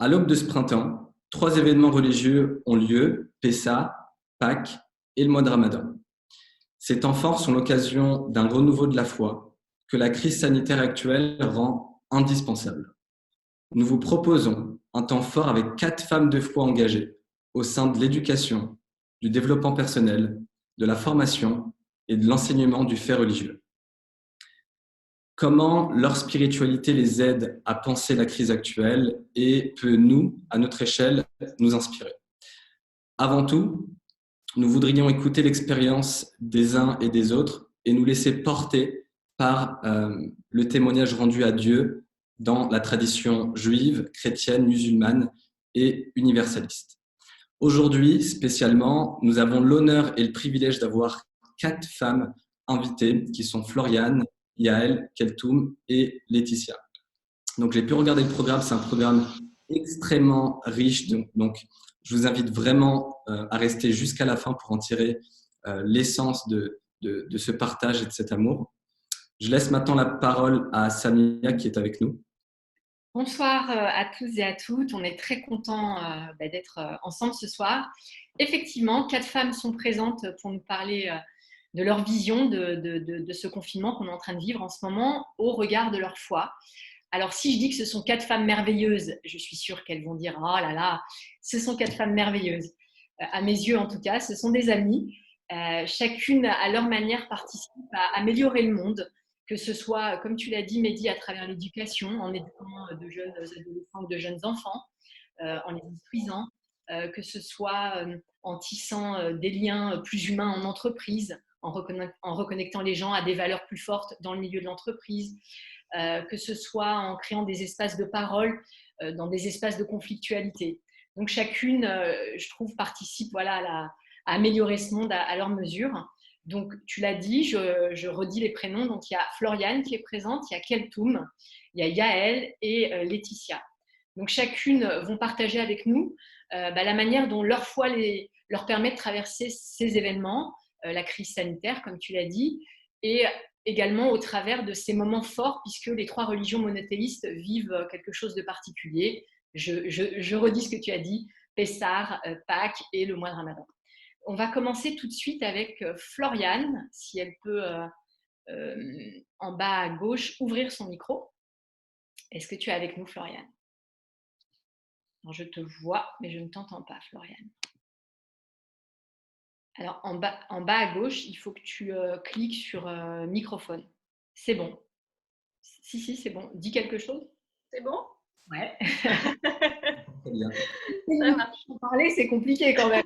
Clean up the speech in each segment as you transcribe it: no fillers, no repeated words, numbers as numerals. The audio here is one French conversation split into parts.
À l'aube de ce printemps, 3 événements religieux ont lieu, Pessa, Pâques et le mois de Ramadan. Ces temps forts sont l'occasion d'un renouveau de la foi que la crise sanitaire actuelle rend indispensable. Nous vous proposons un temps fort avec 4 femmes de foi engagées au sein de l'éducation, du développement personnel, de la formation et de l'enseignement du fait religieux. Comment leur spiritualité les aide à penser la crise actuelle et peut, nous, à notre échelle, nous inspirer. Avant tout, nous voudrions écouter l'expérience des uns et des autres et nous laisser porter par le témoignage rendu à Dieu dans la tradition juive, chrétienne, musulmane et universaliste. Aujourd'hui, spécialement, nous avons l'honneur et le privilège d'avoir 4 femmes invitées qui sont Floriane, Yael, Keltoum et Laetitia. Donc, j'ai pu regarder le programme. C'est un programme extrêmement riche. Donc je vous invite vraiment à rester jusqu'à la fin pour en tirer l'essence de ce partage et de cet amour. Je laisse maintenant la parole à Samia qui est avec nous. Bonsoir à tous et à toutes. On est très contents d'être ensemble ce soir. Effectivement, 4 femmes sont présentes pour nous parler de leur vision de ce confinement qu'on est en train de vivre en ce moment au regard de leur foi. Alors, si je dis que ce sont 4 femmes merveilleuses, je suis sûre qu'elles vont dire « Oh là là, ce sont 4 femmes merveilleuses ». À mes yeux, en tout cas, ce sont des amies. Chacune, à leur manière, participe à améliorer le monde, que ce soit, comme tu l'as dit, Mehdi, à travers l'éducation, en éduquant de jeunes adolescents ou de jeunes enfants, en les instruisant, que ce soit en tissant des liens plus humains en entreprise, en reconnectant les gens à des valeurs plus fortes dans le milieu de l'entreprise, que ce soit en créant des espaces de parole dans des espaces de conflictualité. Donc chacune, je trouve, participe à améliorer ce monde à leur mesure. Donc tu l'as dit, je redis les prénoms. Donc il y a Floriane qui est présente, il y a Keltoum, il y a Yael et Laetitia. Donc chacune vont partager avec nous la manière dont leur foi leur permet de traverser ces événements, la crise sanitaire, comme tu l'as dit, et également au travers de ces moments forts, puisque les 3 religions monothéistes vivent quelque chose de particulier. Je redis ce que tu as dit, Pessah, Pâques et le mois de Ramadan. On va commencer tout de suite avec Floriane, si elle peut, en bas à gauche, ouvrir son micro. Est-ce que tu es avec nous, Floriane? Alors, je te vois, mais je ne t'entends pas, Floriane. Alors, en bas à gauche, il faut que tu cliques sur microphone. C'est bon. Si, c'est bon. Dis quelque chose. C'est bon? Ouais. Très bien. Ça marche. Parler, c'est compliqué quand même.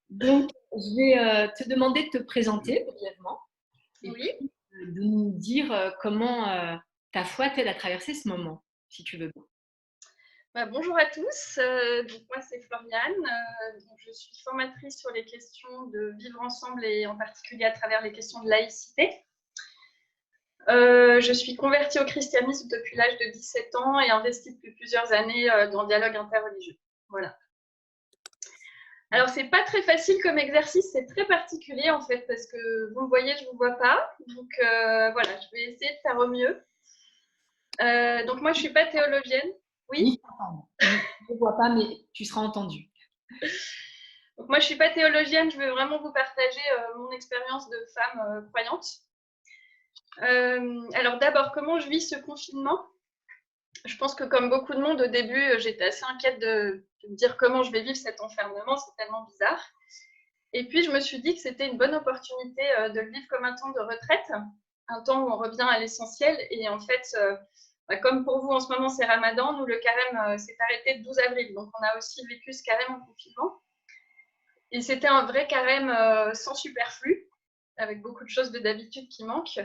Donc, je vais te demander de te présenter brièvement. Et oui. De nous dire comment ta foi t'aide à traverser ce moment, si tu veux. Bonjour à tous, donc moi c'est Floriane, je suis formatrice sur les questions de vivre ensemble et en particulier à travers les questions de laïcité. Je suis convertie au christianisme depuis l'âge de 17 ans et investie depuis plusieurs années dans le dialogue interreligieux. Voilà. Alors c'est pas très facile comme exercice, c'est très particulier en fait parce que vous me voyez, je vous vois pas, donc voilà, je vais essayer de faire au mieux. Donc moi je suis pas théologienne. Oui, je ne vois pas, mais tu seras entendue. Donc moi, je ne suis pas théologienne, je vais vraiment vous partager mon expérience de femme croyante. Alors d'abord, comment je vis ce confinement? Je pense que comme beaucoup de monde, au début, j'étais assez inquiète de me dire comment je vais vivre cet enfermement, c'est tellement bizarre. Et puis, je me suis dit que c'était une bonne opportunité de le vivre comme un temps de retraite, un temps où on revient à l'essentiel. Et en fait, comme pour vous en ce moment, c'est Ramadan, nous, le carême s'est arrêté le 12 avril. Donc, on a aussi vécu ce carême en confinement. Et c'était un vrai carême sans superflu, avec beaucoup de choses de d'habitude qui manquent.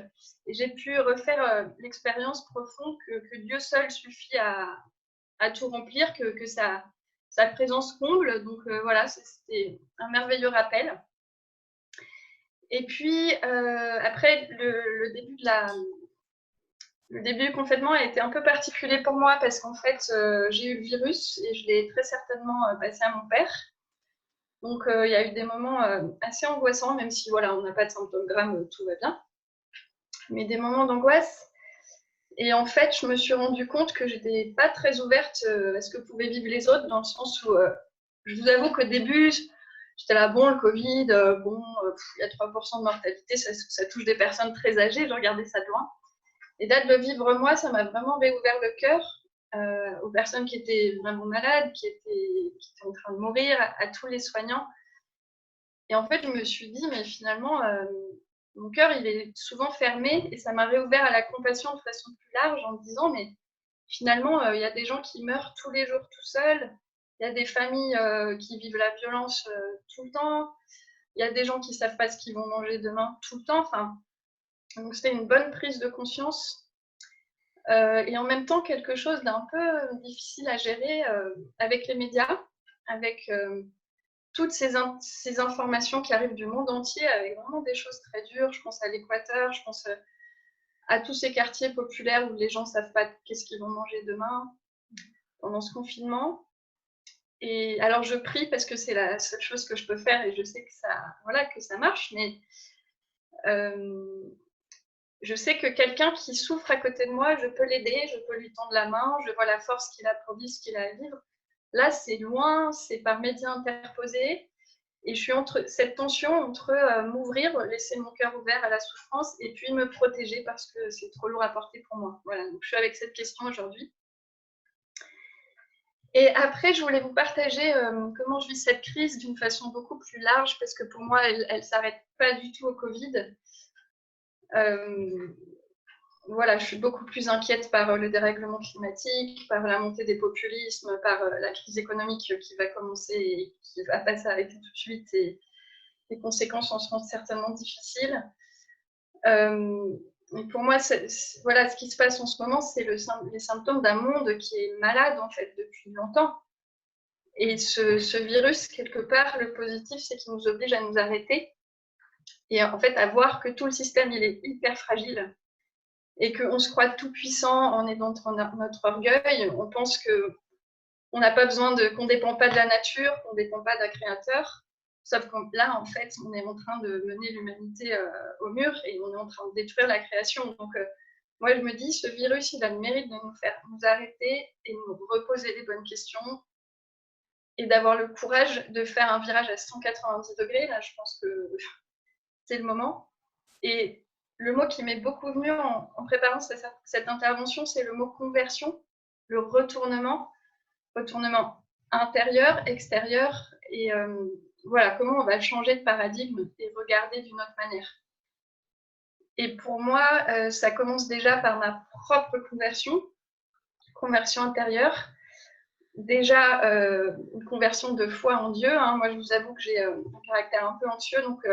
Et j'ai pu refaire l'expérience profonde que Dieu seul suffit à tout remplir, que sa présence comble. Donc voilà, c'était un merveilleux rappel. Et puis, après, le début du confinement a été un peu particulier pour moi parce qu'en fait, j'ai eu le virus et je l'ai très certainement passé à mon père. Donc, il y a eu des moments assez angoissants, même si voilà, on n'a pas de symptômes graves, tout va bien. Mais des moments d'angoisse. Et en fait, je me suis rendu compte que j'étais pas très ouverte à ce que pouvaient vivre les autres, dans le sens où je vous avoue qu'au début, j'étais là, bon, le Covid, il y a 3% de mortalité, ça touche des personnes très âgées, je regardais ça de loin. Et là, de le vivre moi, ça m'a vraiment réouvert le cœur aux personnes qui étaient vraiment malades, qui étaient en train de mourir, à tous les soignants. Et en fait, je me suis dit, mais finalement, mon cœur, il est souvent fermé, et ça m'a réouvert à la compassion de façon plus large en me disant, mais finalement, il y a des gens qui meurent tous les jours tout seuls, il y a des familles qui vivent la violence tout le temps, il y a des gens qui ne savent pas ce qu'ils vont manger demain tout le temps. Enfin, donc c'était une bonne prise de conscience. Et en même temps, quelque chose d'un peu difficile à gérer avec les médias, avec toutes ces informations qui arrivent du monde entier, avec vraiment des choses très dures. Je pense à l'Équateur, je pense à tous ces quartiers populaires où les gens ne savent pas qu'est-ce qu'ils vont manger demain pendant ce confinement. Et alors je prie parce que c'est la seule chose que je peux faire, et je sais que ça marche, mais je sais que quelqu'un qui souffre à côté de moi, je peux l'aider, je peux lui tendre la main, je vois la force qu'il a pour vivre ce qu'il a à vivre. Là, c'est loin, c'est par médias interposés, et je suis entre cette tension entre m'ouvrir, laisser mon cœur ouvert à la souffrance, et puis me protéger parce que c'est trop lourd à porter pour moi. Voilà, donc je suis avec cette question aujourd'hui. Et après, je voulais vous partager comment je vis cette crise d'une façon beaucoup plus large, parce que pour moi, elle ne s'arrête pas du tout au Covid. Voilà, je suis beaucoup plus inquiète par le dérèglement climatique, par la montée des populismes, par la crise économique qui va commencer et qui ne va pas s'arrêter tout de suite, et les conséquences en seront certainement difficiles. Et pour moi, voilà, ce qui se passe en ce moment, c'est les symptômes d'un monde qui est malade en fait depuis longtemps. Et ce virus, quelque part, le positif, c'est qu'il nous oblige à nous arrêter et en fait à voir que tout le système, il est hyper fragile, et qu'on se croit tout puissant en aidant notre orgueil. On pense qu'on n'a pas besoin qu'on ne dépend pas de la nature, qu'on ne dépend pas d'un créateur. Sauf que là, en fait, on est en train de mener l'humanité au mur, et on est en train de détruire la création. Donc, moi, je me dis, ce virus, il a le mérite de nous faire nous arrêter et nous reposer les bonnes questions, et d'avoir le courage de faire un virage à 190 degrés. Là, je pense que c'est le moment. Et le mot qui m'est beaucoup venu en préparant cette intervention, c'est le mot conversion, le retournement intérieur, extérieur, et voilà, comment on va changer de paradigme et regarder d'une autre manière. Et pour moi, ça commence déjà par ma propre conversion intérieure. Déjà, une conversion de foi en Dieu. Moi, je vous avoue que j'ai un caractère un peu anxieux, donc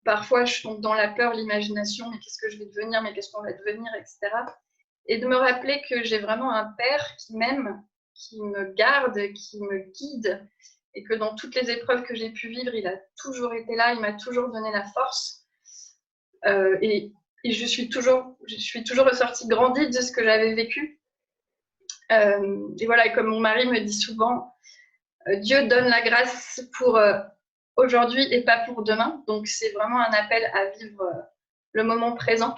parfois, je tombe dans la peur, l'imagination, mais qu'est-ce que je vais devenir, mais qu'est-ce qu'on va devenir, etc. Et de me rappeler que j'ai vraiment un père qui m'aime, qui me garde, qui me guide, et que dans toutes les épreuves que j'ai pu vivre, il a toujours été là, il m'a toujours donné la force. Et je suis toujours ressortie grandie de ce que j'avais vécu. Et voilà, et comme mon mari me dit souvent, Dieu donne la grâce pour aujourd'hui et pas pour demain. Donc, c'est vraiment un appel à vivre le moment présent.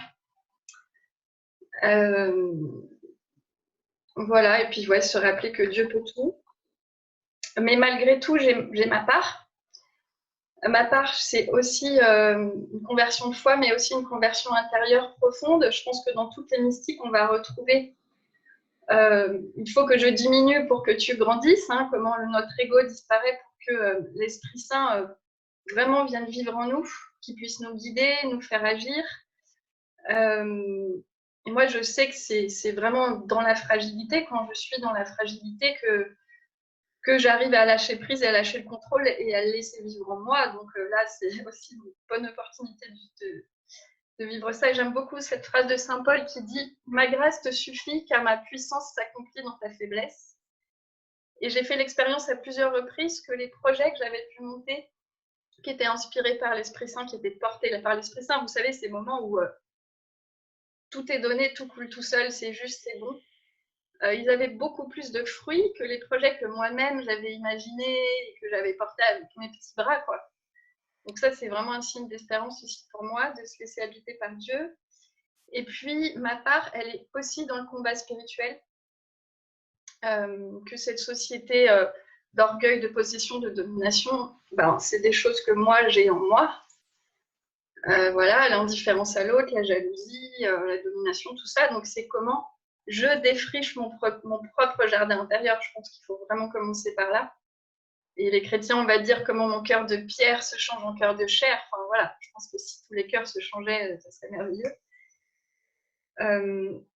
Voilà, et puis ouais, se rappeler que Dieu peut tout. Mais malgré tout, j'ai ma part. Ma part, c'est aussi une conversion de foi, mais aussi une conversion intérieure profonde. Je pense que dans toutes les mystiques, on va retrouver il faut que je diminue pour que tu grandisses, comment notre ego disparaît pour que l'Esprit Saint vraiment vienne vivre en nous, qu'il puisse nous guider, nous faire agir. Et moi, je sais que c'est vraiment dans la fragilité, quand je suis dans la fragilité, que j'arrive à lâcher prise et à lâcher le contrôle et à le laisser vivre en moi. Donc là, c'est aussi une bonne opportunité de vivre ça. Et j'aime beaucoup cette phrase de Saint Paul qui dit « Ma grâce te suffit, car ma puissance s'accomplit dans ta faiblesse ». Et j'ai fait l'expérience à plusieurs reprises que les projets que j'avais pu monter, qui étaient inspirés par l'Esprit Saint, qui étaient portés par l'Esprit Saint, vous savez, ces moments où tout est donné, tout coule tout seul, c'est juste, c'est bon. Ils avaient beaucoup plus de fruits que les projets que moi-même j'avais imaginés et que j'avais portés avec mes petits bras, quoi. Donc ça, c'est vraiment un signe d'espérance aussi pour moi, de se laisser habiter par Dieu. Et puis, ma part, elle est aussi dans le combat spirituel, que cette société d'orgueil, de possession, de domination, ben, c'est des choses que moi, j'ai en moi. Voilà, l'indifférence à l'autre, la jalousie, la domination, tout ça. Donc, c'est comment je défriche mon propre jardin intérieur. Je pense qu'il faut vraiment commencer par là. Et les chrétiens, on va dire comment mon cœur de pierre se change en cœur de chair. Enfin, voilà, je pense que si tous les cœurs se changeaient, ça serait merveilleux.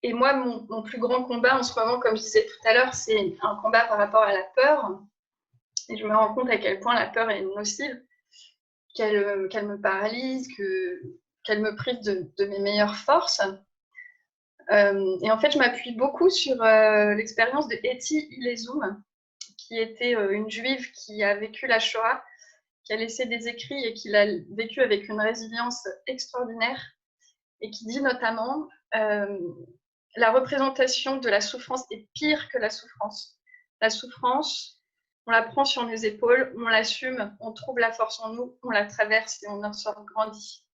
Et moi, mon plus grand combat en ce moment, comme je disais tout à l'heure, c'est un combat par rapport à la peur. Et je me rends compte à quel point la peur est nocive, qu'elle me paralyse, qu'elle me prive de mes meilleures forces. Et en fait, je m'appuie beaucoup sur l'expérience de Etty Ilezoum, qui était une juive qui a vécu la Shoah, qui a laissé des écrits et qui l'a vécu avec une résilience extraordinaire, et qui dit notamment la représentation de la souffrance est pire que la souffrance. La souffrance, on la prend sur nos épaules, on l'assume, on trouve la force en nous, on la traverse et on en sort grandi.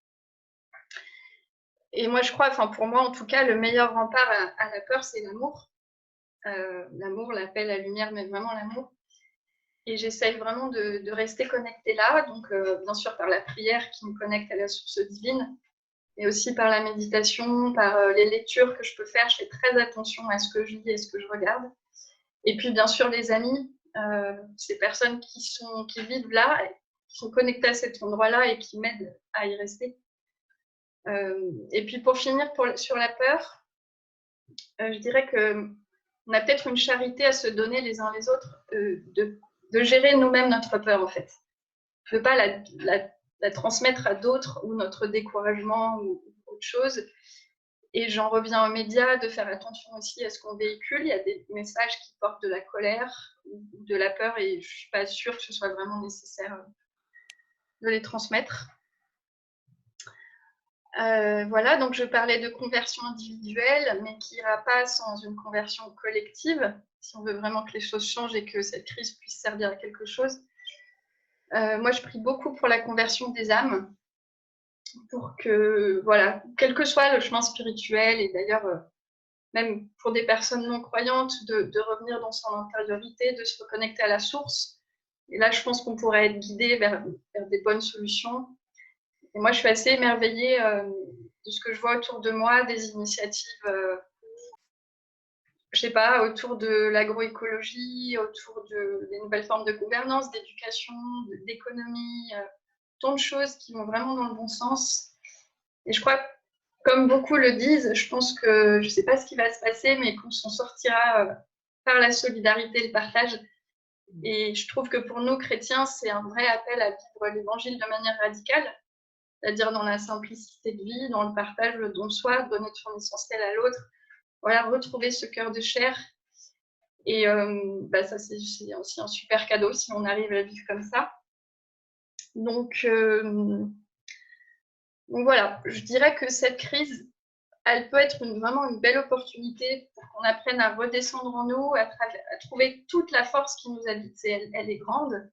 Et moi, je crois, enfin pour moi en tout cas, le meilleur rempart à la peur, c'est l'amour. L'amour, la paix, la lumière, mais vraiment l'amour. Et j'essaye vraiment de rester connectée là, donc bien sûr par la prière qui me connecte à la source divine, et aussi par la méditation, par les lectures que je peux faire. Je fais très attention à ce que je lis et ce que je regarde. Et puis, bien sûr, les amis, ces personnes qui vivent là, qui sont connectées à cet endroit-là et qui m'aident à y rester. Et puis, pour finir, sur la peur, je dirais qu'on a peut-être une charité à se donner les uns les autres, de gérer nous-mêmes notre peur, en fait. Je ne veux pas la transmettre à d'autres, ou notre découragement ou autre chose. Et j'en reviens aux médias, de faire attention aussi à ce qu'on véhicule. Il y a des messages qui portent de la colère ou de la peur, et je ne suis pas sûre que ce soit vraiment nécessaire de les transmettre. Voilà, donc je parlais de conversion individuelle, mais qui n'ira pas sans une conversion collective, si on veut vraiment que les choses changent et que cette crise puisse servir à quelque chose. Moi, je prie beaucoup pour la conversion des âmes, pour que, voilà, quel que soit le chemin spirituel, et d'ailleurs, même pour des personnes non croyantes, de revenir dans son intériorité, de se reconnecter à la source. Et là, je pense qu'on pourrait être guidé vers des bonnes solutions. Et moi, je suis assez émerveillée de ce que je vois autour de moi, des initiatives, je sais pas, autour de l'agroécologie, autour des nouvelles formes de gouvernance, d'éducation, d'économie, tant de choses qui vont vraiment dans le bon sens. Et je crois, comme beaucoup le disent, je pense que, je ne sais pas ce qui va se passer, mais qu'on s'en sortira par la solidarité et le partage. Et je trouve que pour nous, chrétiens, c'est un vrai appel à vivre l'évangile de manière radicale, c'est-à-dire dans la simplicité de vie, dans le partage, le don de soi, donner de son essentiel à l'autre. Voilà, retrouver ce cœur de chair. Et ça, c'est aussi un super cadeau si on arrive à vivre comme ça. Donc voilà, je dirais que cette crise, elle peut être vraiment une belle opportunité pour qu'on apprenne à redescendre en nous, à trouver toute la force qui nous habite, et elle est grande,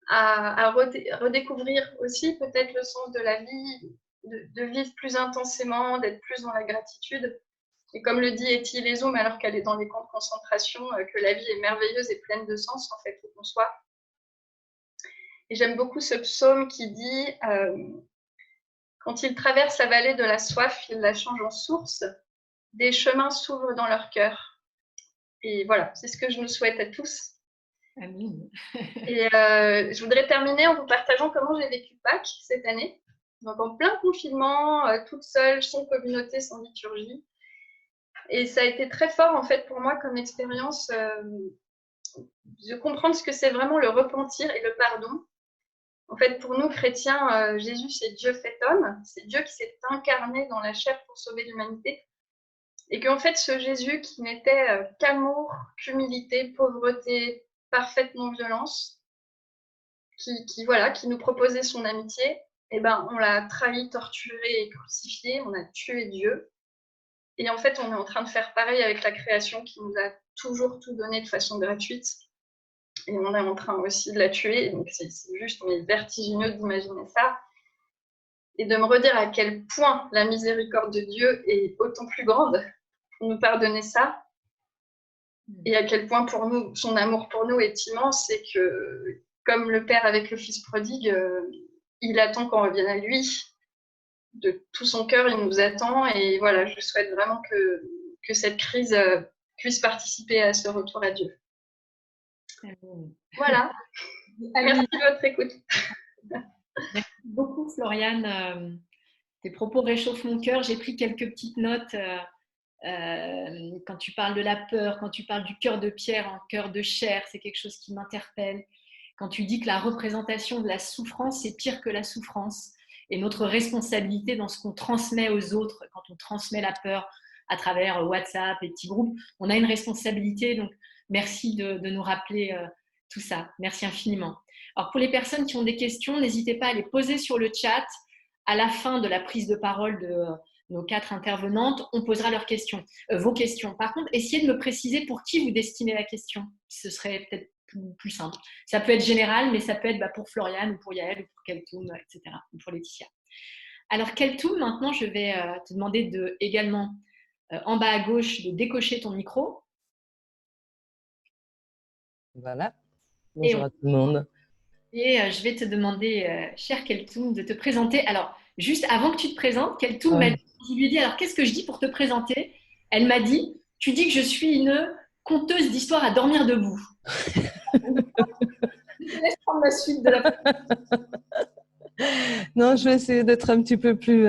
à redécouvrir aussi peut-être le sens de la vie, de vivre plus intensément, d'être plus dans la gratitude. Et comme le dit Etty Ilezoum, alors qu'elle est dans les camps de concentration, que la vie est merveilleuse et pleine de sens, en fait, où qu'on soit. Et j'aime beaucoup ce psaume qui dit quand ils traversent la vallée de la soif, ils la changent en source, des chemins s'ouvrent dans leur cœur. Et voilà, c'est ce que je nous souhaite à tous. Amen. Et je voudrais terminer en vous partageant comment j'ai vécu Pâques cette année. Donc en plein confinement, toute seule, sans communauté, sans liturgie. Et ça a été très fort en fait pour moi comme expérience de comprendre ce que c'est vraiment le repentir et le pardon. En fait, pour nous chrétiens, Jésus c'est Dieu fait homme, c'est Dieu qui s'est incarné dans la chair pour sauver l'humanité. Et qu'en fait, ce Jésus qui n'était qu'amour, qu'humilité, pauvreté, parfaite non-violence, qui nous proposait son amitié, eh ben, on l'a trahi, torturé et crucifié, on a tué Dieu. Et en fait, on est en train de faire pareil avec la création qui nous a toujours tout donné de façon gratuite. Et on est en train aussi de la tuer. Donc c'est juste mais vertigineux d'imaginer ça. et de me redire à quel point la miséricorde de Dieu est autant plus grande pour nous pardonner ça, et à quel point pour nous, son amour pour nous est immense, et que, comme le Père avec le Fils prodigue, il attend qu'on revienne à lui. De tout son cœur, il nous attend, et voilà, je souhaite vraiment que cette crise puisse participer à ce retour à Dieu. Voilà. Merci de votre écoute. Merci beaucoup, Floriane. Tes propos réchauffent mon cœur. J'ai pris quelques petites notes quand tu parles de la peur, quand tu parles du cœur de pierre en cœur de chair, c'est quelque chose qui m'interpelle. Quand tu dis que la représentation de la souffrance, c'est pire que la souffrance. Et notre responsabilité dans ce qu'on transmet aux autres, quand on transmet la peur à travers WhatsApp et petits groupes, on a une responsabilité. Donc, merci de nous rappeler tout ça. Merci infiniment. Alors, pour les personnes qui ont des questions, n'hésitez pas à les poser sur le chat. À la fin de la prise de parole de nos 4 intervenantes, on posera leurs questions, vos questions. Par contre, essayez de me préciser pour qui vous destinez la question. Ce serait peut-être plus simple. Ça peut être général, mais ça peut être pour Floriane ou pour Yael ou pour Keltoum, etc. ou pour Laetitia. Alors, Keltoum, maintenant, je vais te demander également, en bas à gauche, de décocher ton micro. Voilà. Bonjour à tout le monde. Et je vais te demander, cher Keltoum, de te présenter. Alors, juste avant que tu te présentes, Keltoum m'a dit, je lui ai dit, alors qu'est-ce que je dis pour te présenter? Elle m'a dit, tu dis que je suis une conteuse d'histoires à dormir debout. Je te laisse prendre la suite de la Non, je vais essayer d'être un petit peu plus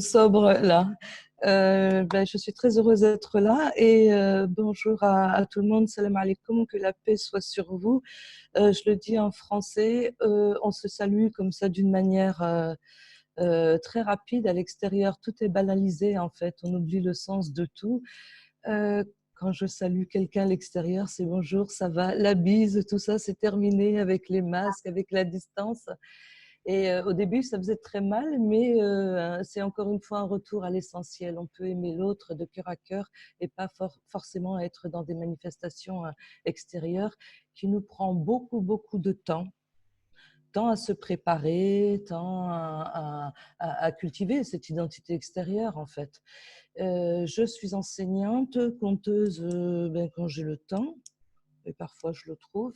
sobre là. Je suis très heureuse d'être là et bonjour à tout le monde, salam alaikum, que la paix soit sur vous. Je le dis en français, on se salue comme ça d'une manière très rapide. À l'extérieur, tout est banalisé en fait, on oublie le sens de tout. Quand je salue quelqu'un à l'extérieur, c'est bonjour, ça va, la bise, tout ça, c'est terminé avec les masques, avec la distance. Et au début, ça faisait très mal, mais c'est encore une fois un retour à l'essentiel. On peut aimer l'autre de cœur à cœur et pas forcément être dans des manifestations extérieures qui nous prend beaucoup, beaucoup de temps. Tant à se préparer, tant à cultiver cette identité extérieure en fait. Je suis enseignante, conteuse quand j'ai le temps, et parfois je le trouve.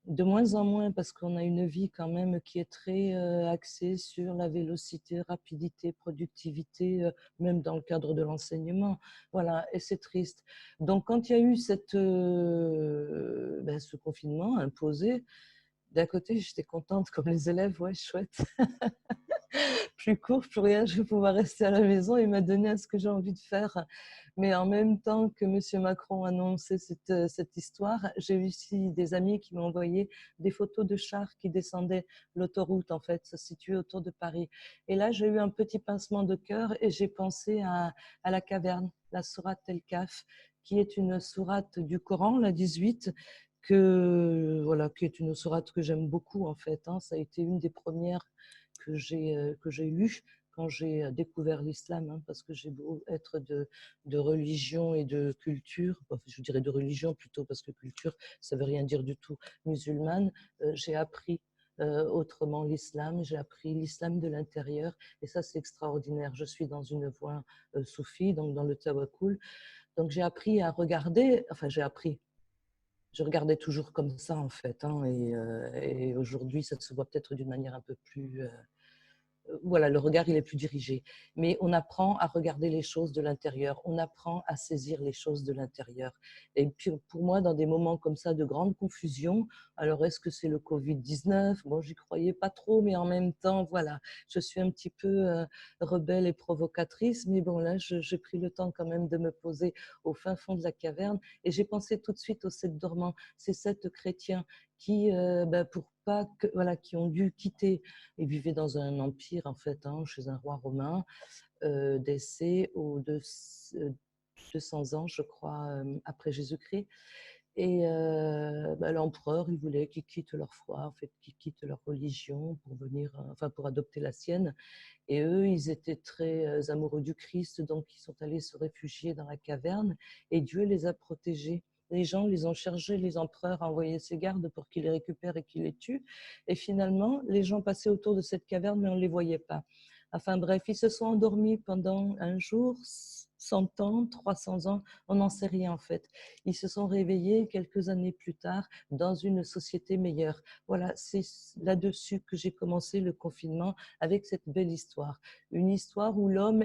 De moins en moins parce qu'on a une vie quand même qui est très axée sur la vélocité, rapidité, productivité, même dans le cadre de l'enseignement. Voilà, et c'est triste. Donc quand il y a eu ce confinement imposé, d'un côté j'étais contente comme les élèves, ouais, chouette. Plus court, plus rien, je vais pouvoir rester à la maison et m'adonner à ce que j'ai envie de faire. Mais en même temps que M. Macron annonçait cette histoire, j'ai eu aussi des amis qui m'ont envoyé des photos de chars qui descendaient l'autoroute, en fait, ça se situe autour de Paris. Et là, j'ai eu un petit pincement de cœur et j'ai pensé à la caverne, la sourate El Kaf, qui est une sourate du Coran, la 18, qui est une sourate que j'aime beaucoup, en fait. Ça a été une des premières que j'ai lu quand j'ai découvert l'islam, parce que j'ai beau être de religion et de culture, je dirais de religion plutôt parce que culture, ça veut rien dire du tout, musulmane, j'ai appris autrement l'islam, j'ai appris l'islam de l'intérieur et ça c'est extraordinaire. Je suis dans une voie soufie, donc dans le tawakkul, donc j'ai appris à regarder, je regardais toujours comme ça en fait, et aujourd'hui ça se voit peut-être d'une manière un peu plus voilà, le regard il est plus dirigé, mais on apprend à regarder les choses de l'intérieur, on apprend à saisir les choses de l'intérieur. Et puis pour moi, dans des moments comme ça de grande confusion, alors est-ce que c'est le Covid-19? Bon, j'y croyais pas trop, mais en même temps, voilà, je suis un petit peu rebelle et provocatrice, mais bon là, j'ai pris le temps quand même de me poser au fin fond de la caverne et j'ai pensé tout de suite aux 7 dormants, ces 7 chrétiens qui, qui ont dû quitter et vivaient dans un empire, en fait, chez un roi romain, décès aux 200 ans, je crois, après Jésus-Christ. Et l'empereur, il voulait qu'ils quittent leur foi, en fait, qu'ils quittent leur religion pour adopter la sienne. Et eux, ils étaient très amoureux du Christ, donc ils sont allés se réfugier dans la caverne et Dieu les a protégés les gens les ont chargés, les empereurs envoyaient ses gardes pour qu'ils les récupèrent et qu'ils les tuent. Et finalement, les gens passaient autour de cette caverne, mais on ne les voyait pas. Enfin bref, ils se sont endormis pendant un jour, 100 ans, 300 ans, on n'en sait rien en fait. Ils se sont réveillés quelques années plus tard dans une société meilleure. Voilà, c'est là-dessus que j'ai commencé le confinement avec cette belle histoire. Une histoire où l'homme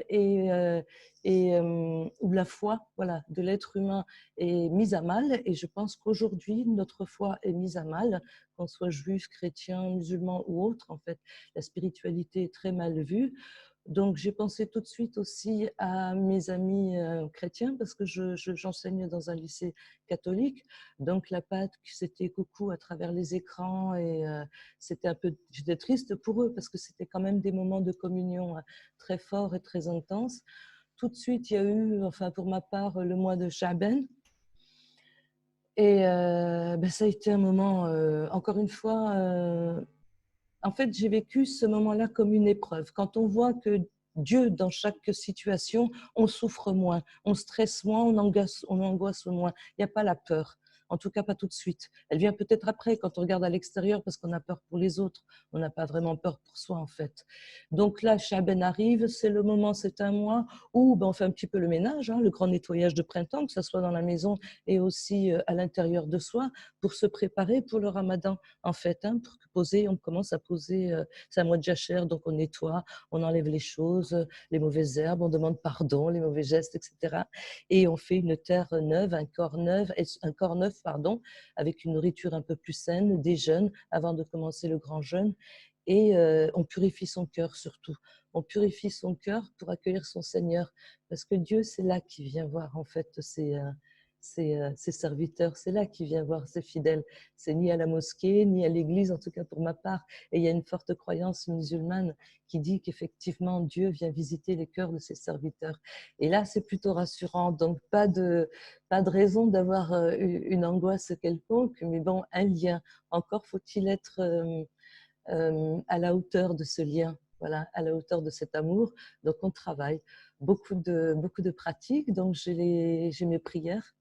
où la foi, voilà, de l'être humain est mise à mal. Et je pense qu'aujourd'hui, notre foi est mise à mal, qu'on soit juif, chrétien, musulman ou autre. En fait, la spiritualité est très mal vue. Donc, j'ai pensé tout de suite aussi à mes amis chrétiens parce que j'enseigne dans un lycée catholique. Donc, la Pâque, c'était coucou à travers les écrans et j'étais triste pour eux parce que c'était quand même des moments de communion très forts et très intenses. Tout de suite, il y a eu, enfin pour ma part, le mois de Sha'ban. Et ça a été un moment, encore une fois, en fait, j'ai vécu ce moment-là comme une épreuve. Quand on voit que Dieu, dans chaque situation, on souffre moins, on stresse moins, on angoisse moins. Il n'y a pas la peur. En tout cas, pas tout de suite. Elle vient peut-être après, quand on regarde à l'extérieur, parce qu'on a peur pour les autres. On n'a pas vraiment peur pour soi, en fait. Donc là, Sha'ban arrive, c'est le moment, c'est un mois où on fait un petit peu le ménage, le grand nettoyage de printemps, que ce soit dans la maison et aussi à l'intérieur de soi, pour se préparer pour le ramadan, en fait. Pour poser, on commence à poser, c'est un mois de jachère, donc on nettoie, on enlève les choses, les mauvaises herbes, on demande pardon, les mauvais gestes, etc. Et on fait une terre neuve, un corps neuf, avec une nourriture un peu plus saine, des jeûnes, avant de commencer le grand jeûne. Et on purifie son cœur surtout. On purifie son cœur pour accueillir son Seigneur. Parce que Dieu, c'est là qu'il vient voir en fait ses serviteurs. C'est là qu'il vient voir ses fidèles. C'est ni à la mosquée, ni à l'église, en tout cas pour ma part. Et il y a une forte croyance musulmane qui dit qu'effectivement Dieu vient visiter les cœurs de ses serviteurs. Et là, c'est plutôt rassurant. Donc, pas de raison d'avoir une angoisse quelconque, mais bon, un lien. Encore faut-il être à la hauteur de ce lien, voilà, à la hauteur de cet amour. Donc, on travaille. Beaucoup de pratiques. Donc, j'ai mes prières.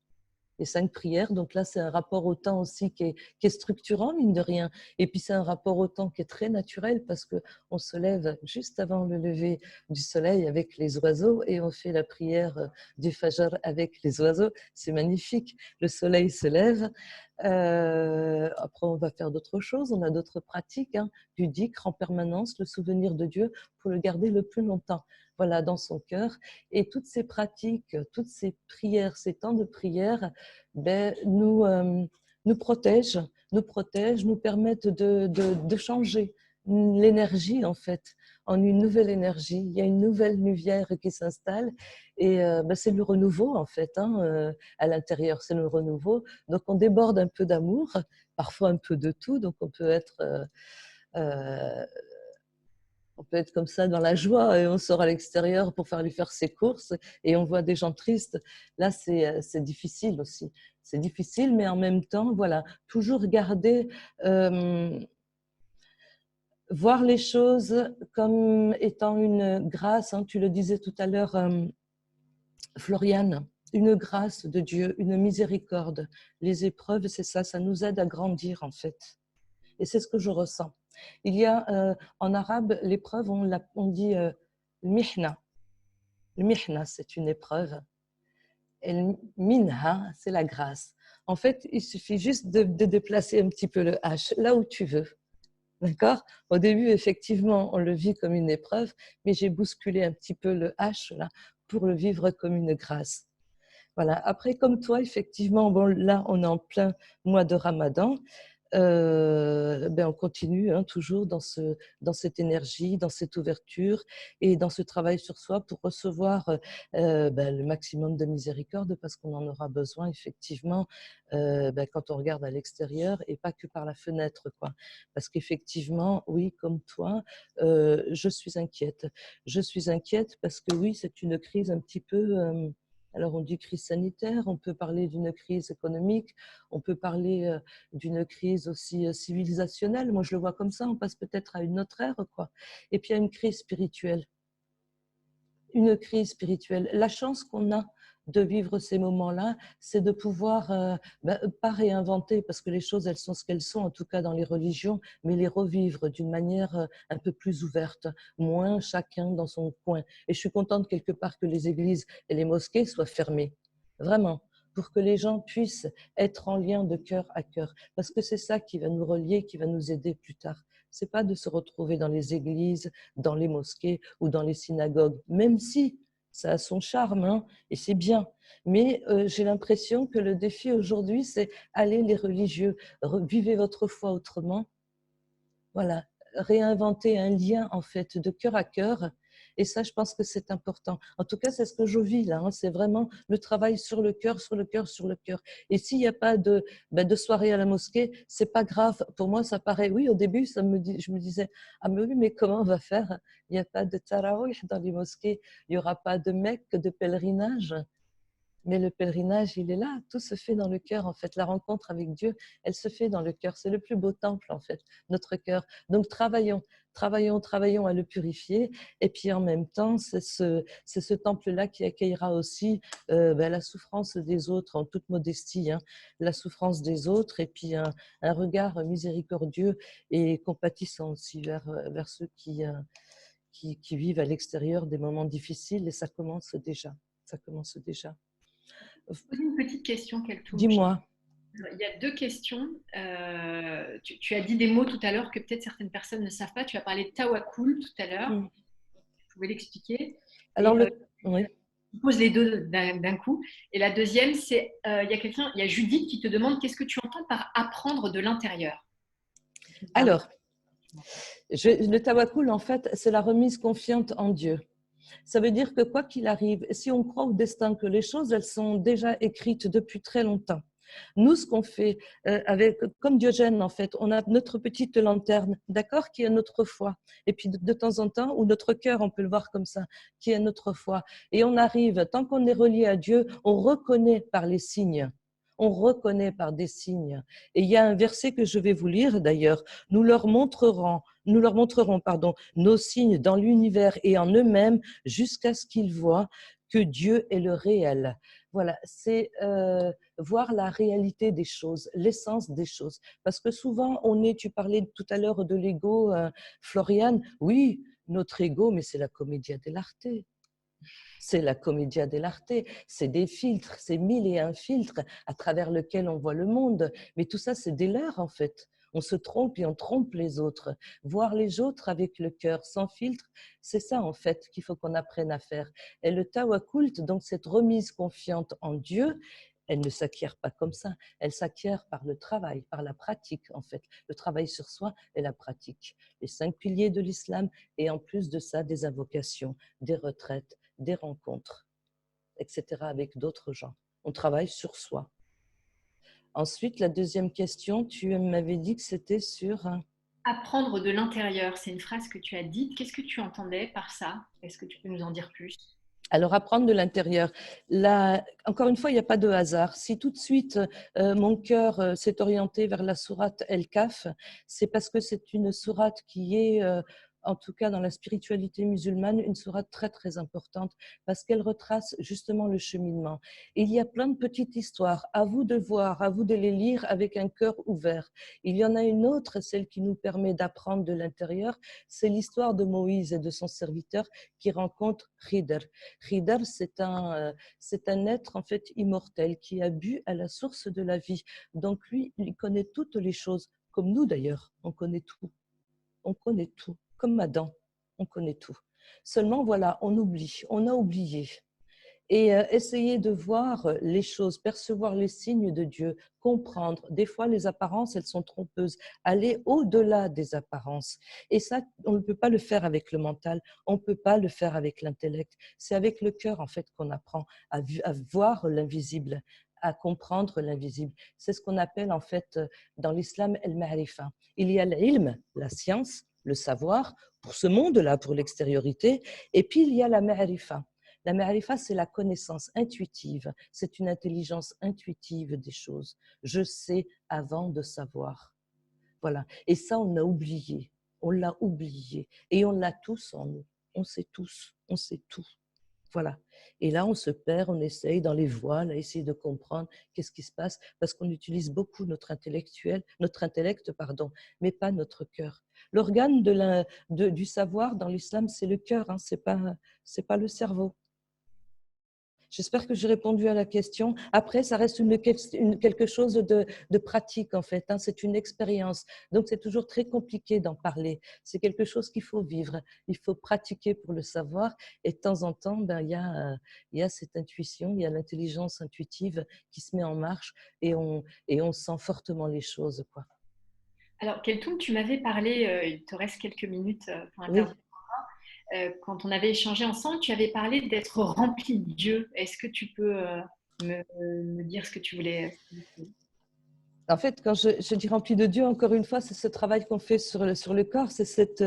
Les 5 prières. Donc là, c'est un rapport au temps aussi qui est structurant, mine de rien. Et puis, c'est un rapport au temps qui est très naturel parce qu'on se lève juste avant le lever du soleil avec les oiseaux et on fait la prière du Fajr avec les oiseaux. C'est magnifique. Le soleil se lève. Après, on va faire d'autres choses. On a d'autres pratiques, du dhikr en permanence, le souvenir de Dieu pour le garder le plus longtemps. Voilà, dans son cœur. Et toutes ces pratiques, toutes ces prières, ces temps de prière, nous protègent, nous permettent de changer l'énergie, en fait, en une nouvelle énergie. Il y a une nouvelle lumière qui s'installe et c'est le renouveau, en fait, à l'intérieur, c'est le renouveau. Donc, on déborde un peu d'amour, parfois un peu de tout, donc on peut être comme ça dans la joie et on sort à l'extérieur pour lui faire ses courses et on voit des gens tristes. Là, c'est difficile aussi. C'est difficile, mais en même temps, voilà, toujours garder, voir les choses comme étant une grâce. Tu le disais tout à l'heure, Floriane, une grâce de Dieu, une miséricorde. Les épreuves, c'est ça, ça nous aide à grandir en fait. Et c'est ce que je ressens. Il y a en arabe, l'épreuve, on dit mihna. Le mihna, c'est une épreuve. Et le minha, c'est la grâce. En fait, il suffit juste de déplacer un petit peu le H là où tu veux. D'accord ? Au début, effectivement, on le vit comme une épreuve, mais j'ai bousculé un petit peu le H là pour le vivre comme une grâce. Voilà. Après, comme toi, effectivement, bon, là, on est en plein mois de Ramadan. On continue toujours dans cette énergie, dans cette ouverture et dans ce travail sur soi pour recevoir le maximum de miséricorde parce qu'on en aura besoin effectivement quand on regarde à l'extérieur et pas que par la fenêtre, quoi. Parce qu'effectivement, oui, comme toi, je suis inquiète. Je suis inquiète parce que oui, c'est une crise un petit peu... alors, on dit crise sanitaire, on peut parler d'une crise économique, on peut parler d'une crise aussi civilisationnelle. Moi, je le vois comme ça, on passe peut-être à une autre ère, quoi. Et puis, il y a une crise spirituelle. Une crise spirituelle. La chance qu'on a de vivre ces moments-là, c'est de pouvoir, pas réinventer, parce que les choses, elles sont ce qu'elles sont, en tout cas dans les religions, mais les revivre d'une manière un peu plus ouverte, moins chacun dans son coin. Et je suis contente quelque part que les églises et les mosquées soient fermées, vraiment, pour que les gens puissent être en lien de cœur à cœur, parce que c'est ça qui va nous relier, qui va nous aider plus tard. C'est pas de se retrouver dans les églises, dans les mosquées ou dans les synagogues, même si ça a son charme, hein, et c'est bien. Mais j'ai l'impression que le défi aujourd'hui, c'est allez les religieux, vivez votre foi autrement. Voilà, réinventer un lien en fait de cœur à cœur. Et ça, je pense que c'est important. En tout cas, c'est ce que je vis là. Hein. C'est vraiment le travail sur le cœur, sur le cœur, sur le cœur. Et s'il n'y a pas de soirée à la mosquée, c'est pas grave. Pour moi, ça paraît. Oui, au début, je me disais, ah mais oui, mais comment on va faire? Il n'y a pas de tarawih dans les mosquées. Il n'y aura pas de Mecque, de pèlerinage. Mais le pèlerinage, il est là. Tout se fait dans le cœur, en fait. La rencontre avec Dieu, elle se fait dans le cœur. C'est le plus beau temple, en fait, notre cœur. Donc, travaillons à le purifier. Et puis, en même temps, c'est ce temple-là qui accueillera aussi la souffrance des autres, en toute modestie, hein, la souffrance des autres, et puis un regard miséricordieux et compatissant aussi vers ceux qui vivent à l'extérieur des moments difficiles. Et ça commence déjà. Ça commence déjà. Poser une petite question qu'elle touche. Dis-moi. Il y a deux questions. Tu as dit des mots tout à l'heure que peut-être certaines personnes ne savent pas. Tu as parlé de tawakul tout à l'heure. Je pouvais l'expliquer. Alors, oui. Je pose les deux d'un coup. Et la deuxième, c'est il y a Judith qui te demande qu'est-ce que tu entends par apprendre de l'intérieur. Alors, le tawakkul, en fait, c'est la remise confiante en Dieu. Ça veut dire que quoi qu'il arrive, si on croit au destin, que les choses, elles sont déjà écrites depuis très longtemps. Nous, ce qu'on fait, comme Diogène, en fait, on a notre petite lanterne, d'accord, qui est notre foi. Et puis, de temps en temps, ou notre cœur, on peut le voir comme ça, qui est notre foi. Et on arrive, tant qu'on est relié à Dieu, on reconnaît par les signes. On reconnaît par des signes. Et il y a un verset que je vais vous lire d'ailleurs. Nous leur montrerons nos signes dans l'univers et en eux-mêmes jusqu'à ce qu'ils voient que Dieu est le réel. Voilà, c'est voir la réalité des choses, l'essence des choses. Parce que souvent, tu parlais tout à l'heure de l'ego, Floriane. Oui, notre ego, mais c'est la commedia dell'arte. C'est la commedia dell'arte, c'est des filtres, c'est 1001 filtres à travers lesquels on voit le monde. Mais tout ça, c'est des leurres en fait. On se trompe et on trompe les autres. Voir les autres avec le cœur, sans filtre, c'est ça en fait qu'il faut qu'on apprenne à faire. Et le tawakkul, donc cette remise confiante en Dieu, elle ne s'acquiert pas comme ça, elle s'acquiert par le travail, par la pratique en fait. Le travail sur soi et la pratique. Les 5 piliers de l'islam et en plus de ça, des invocations, des retraites, des rencontres, etc. avec d'autres gens. On travaille sur soi. Ensuite, la deuxième question, tu m'avais dit que c'était sur… Apprendre de l'intérieur, c'est une phrase que tu as dite. Qu'est-ce que tu entendais par ça? Est-ce que tu peux nous en dire plus? Alors, apprendre de l'intérieur. Encore une fois, il n'y a pas de hasard. Si tout de suite, mon cœur s'est orienté vers la sourate El-Kaf, c'est parce que c'est une sourate qui est, en tout cas dans la spiritualité musulmane, une sourate très, très importante parce qu'elle retrace justement le cheminement. Et il y a plein de petites histoires. À vous de voir, à vous de les lire avec un cœur ouvert. Il y en a une autre, celle qui nous permet d'apprendre de l'intérieur, c'est l'histoire de Moïse et de son serviteur qui rencontre Khidr. Khidr, c'est un être en fait immortel qui a bu à la source de la vie. Donc lui, il connaît toutes les choses, comme nous d'ailleurs, on connaît tout. On connaît tout, comme Adam, on connaît tout. Seulement voilà, on a oublié. Et essayer de voir les choses, percevoir les signes de Dieu, comprendre. Des fois, les apparences, elles sont trompeuses. Aller au-delà des apparences. Et ça, on ne peut pas le faire avec le mental, on ne peut pas le faire avec l'intellect. C'est avec le cœur, en fait, qu'on apprend à voir l'invisible, à comprendre l'invisible. C'est ce qu'on appelle, en fait, dans l'islam, el-ma'rifa. Il y a l'ilm, la science, le savoir, pour ce monde-là, pour l'extériorité, et puis il y a la ma'rifa. La ma'rifa, c'est la connaissance intuitive, c'est une intelligence intuitive des choses. Je sais avant de savoir. Voilà. Et ça, on a oublié. On l'a oublié. Et on l'a tous en nous. On sait tous. On sait tout. Voilà. Et là, on se perd, on essaye dans les voiles, à essayer de comprendre qu'est-ce qui se passe, parce qu'on utilise beaucoup notre intellect, pardon, mais pas notre cœur. L'organe du savoir dans l'islam, c'est le cœur, hein, c'est pas le cerveau. J'espère que j'ai répondu à la question. Après, ça reste quelque chose de pratique, en fait, hein. C'est une expérience. Donc, c'est toujours très compliqué d'en parler. C'est quelque chose qu'il faut vivre. Il faut pratiquer pour le savoir. Et de temps en temps, ben, il y a cette intuition, il y a l'intelligence intuitive qui se met en marche et on sent fortement les choses, quoi. Alors, Keltoum, tu m'avais parlé, il te reste quelques minutes pour Oui. intervenir. Quand on avait échangé ensemble, tu avais parlé d'être rempli de Dieu. Est-ce que tu peux me dire ce que tu voulais? En fait, quand je dis rempli de Dieu, encore une fois, c'est ce travail qu'on fait sur le corps, c'est cette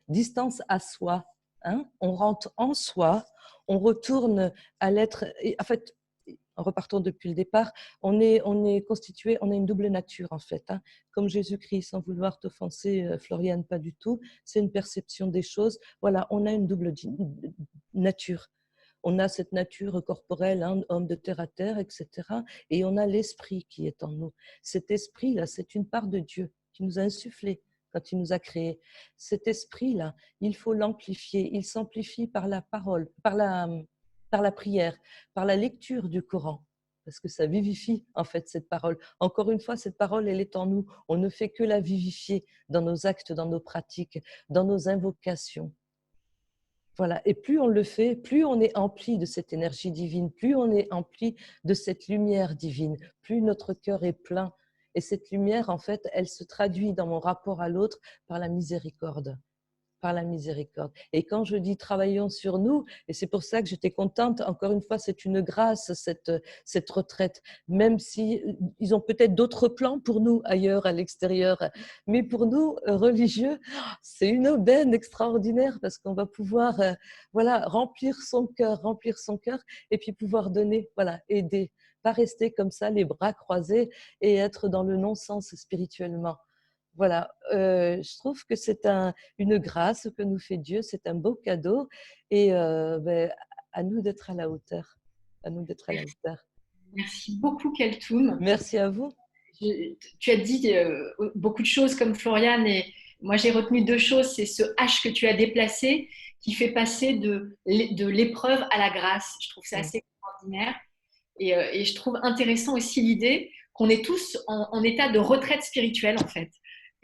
distance à soi, hein. On rentre en soi, on retourne à l'être. En fait, en repartant depuis le départ, on est constitué, on a une double nature en fait, hein. Comme Jésus-Christ, sans vouloir t'offenser, Floriane, pas du tout. C'est une perception des choses. Voilà, on a une double nature. On a cette nature corporelle, hein, homme de terre à terre, etc. Et on a l'esprit qui est en nous. Cet esprit-là, c'est une part de Dieu qui nous a insufflé quand il nous a créés. Cet esprit-là, il faut l'amplifier. Il s'amplifie par la parole, par la prière, par la lecture du Coran, parce que ça vivifie en fait cette parole. Encore une fois, cette parole, elle est en nous. On ne fait que la vivifier dans nos actes, dans nos pratiques, dans nos invocations. Voilà. Et plus on le fait, plus on est empli de cette énergie divine, plus on est empli de cette lumière divine, plus notre cœur est plein. Et cette lumière, en fait, elle se traduit dans mon rapport à l'autre par la miséricorde. Par la miséricorde. Et quand je dis travaillons sur nous, et c'est pour ça que j'étais contente, encore une fois, c'est une grâce, cette retraite, même si ils ont peut-être d'autres plans pour nous ailleurs, à l'extérieur, mais pour nous, religieux, c'est une aubaine extraordinaire parce qu'on va pouvoir voilà, remplir son cœur, et puis pouvoir donner, voilà, aider, pas rester comme ça, les bras croisés et être dans le non-sens spirituellement. Voilà, je trouve que c'est une grâce que nous fait Dieu, c'est un beau cadeau et à nous d'être à la hauteur. À nous d'être à la hauteur. Merci beaucoup, Keltoum. Merci à vous. Tu as dit beaucoup de choses comme Floriane, et moi j'ai retenu deux choses. C'est ce H que tu as déplacé qui fait passer de l'épreuve à la grâce. Je trouve ça assez extraordinaire. Et je trouve intéressant aussi l'idée qu'on est tous en état de retraite spirituelle en fait.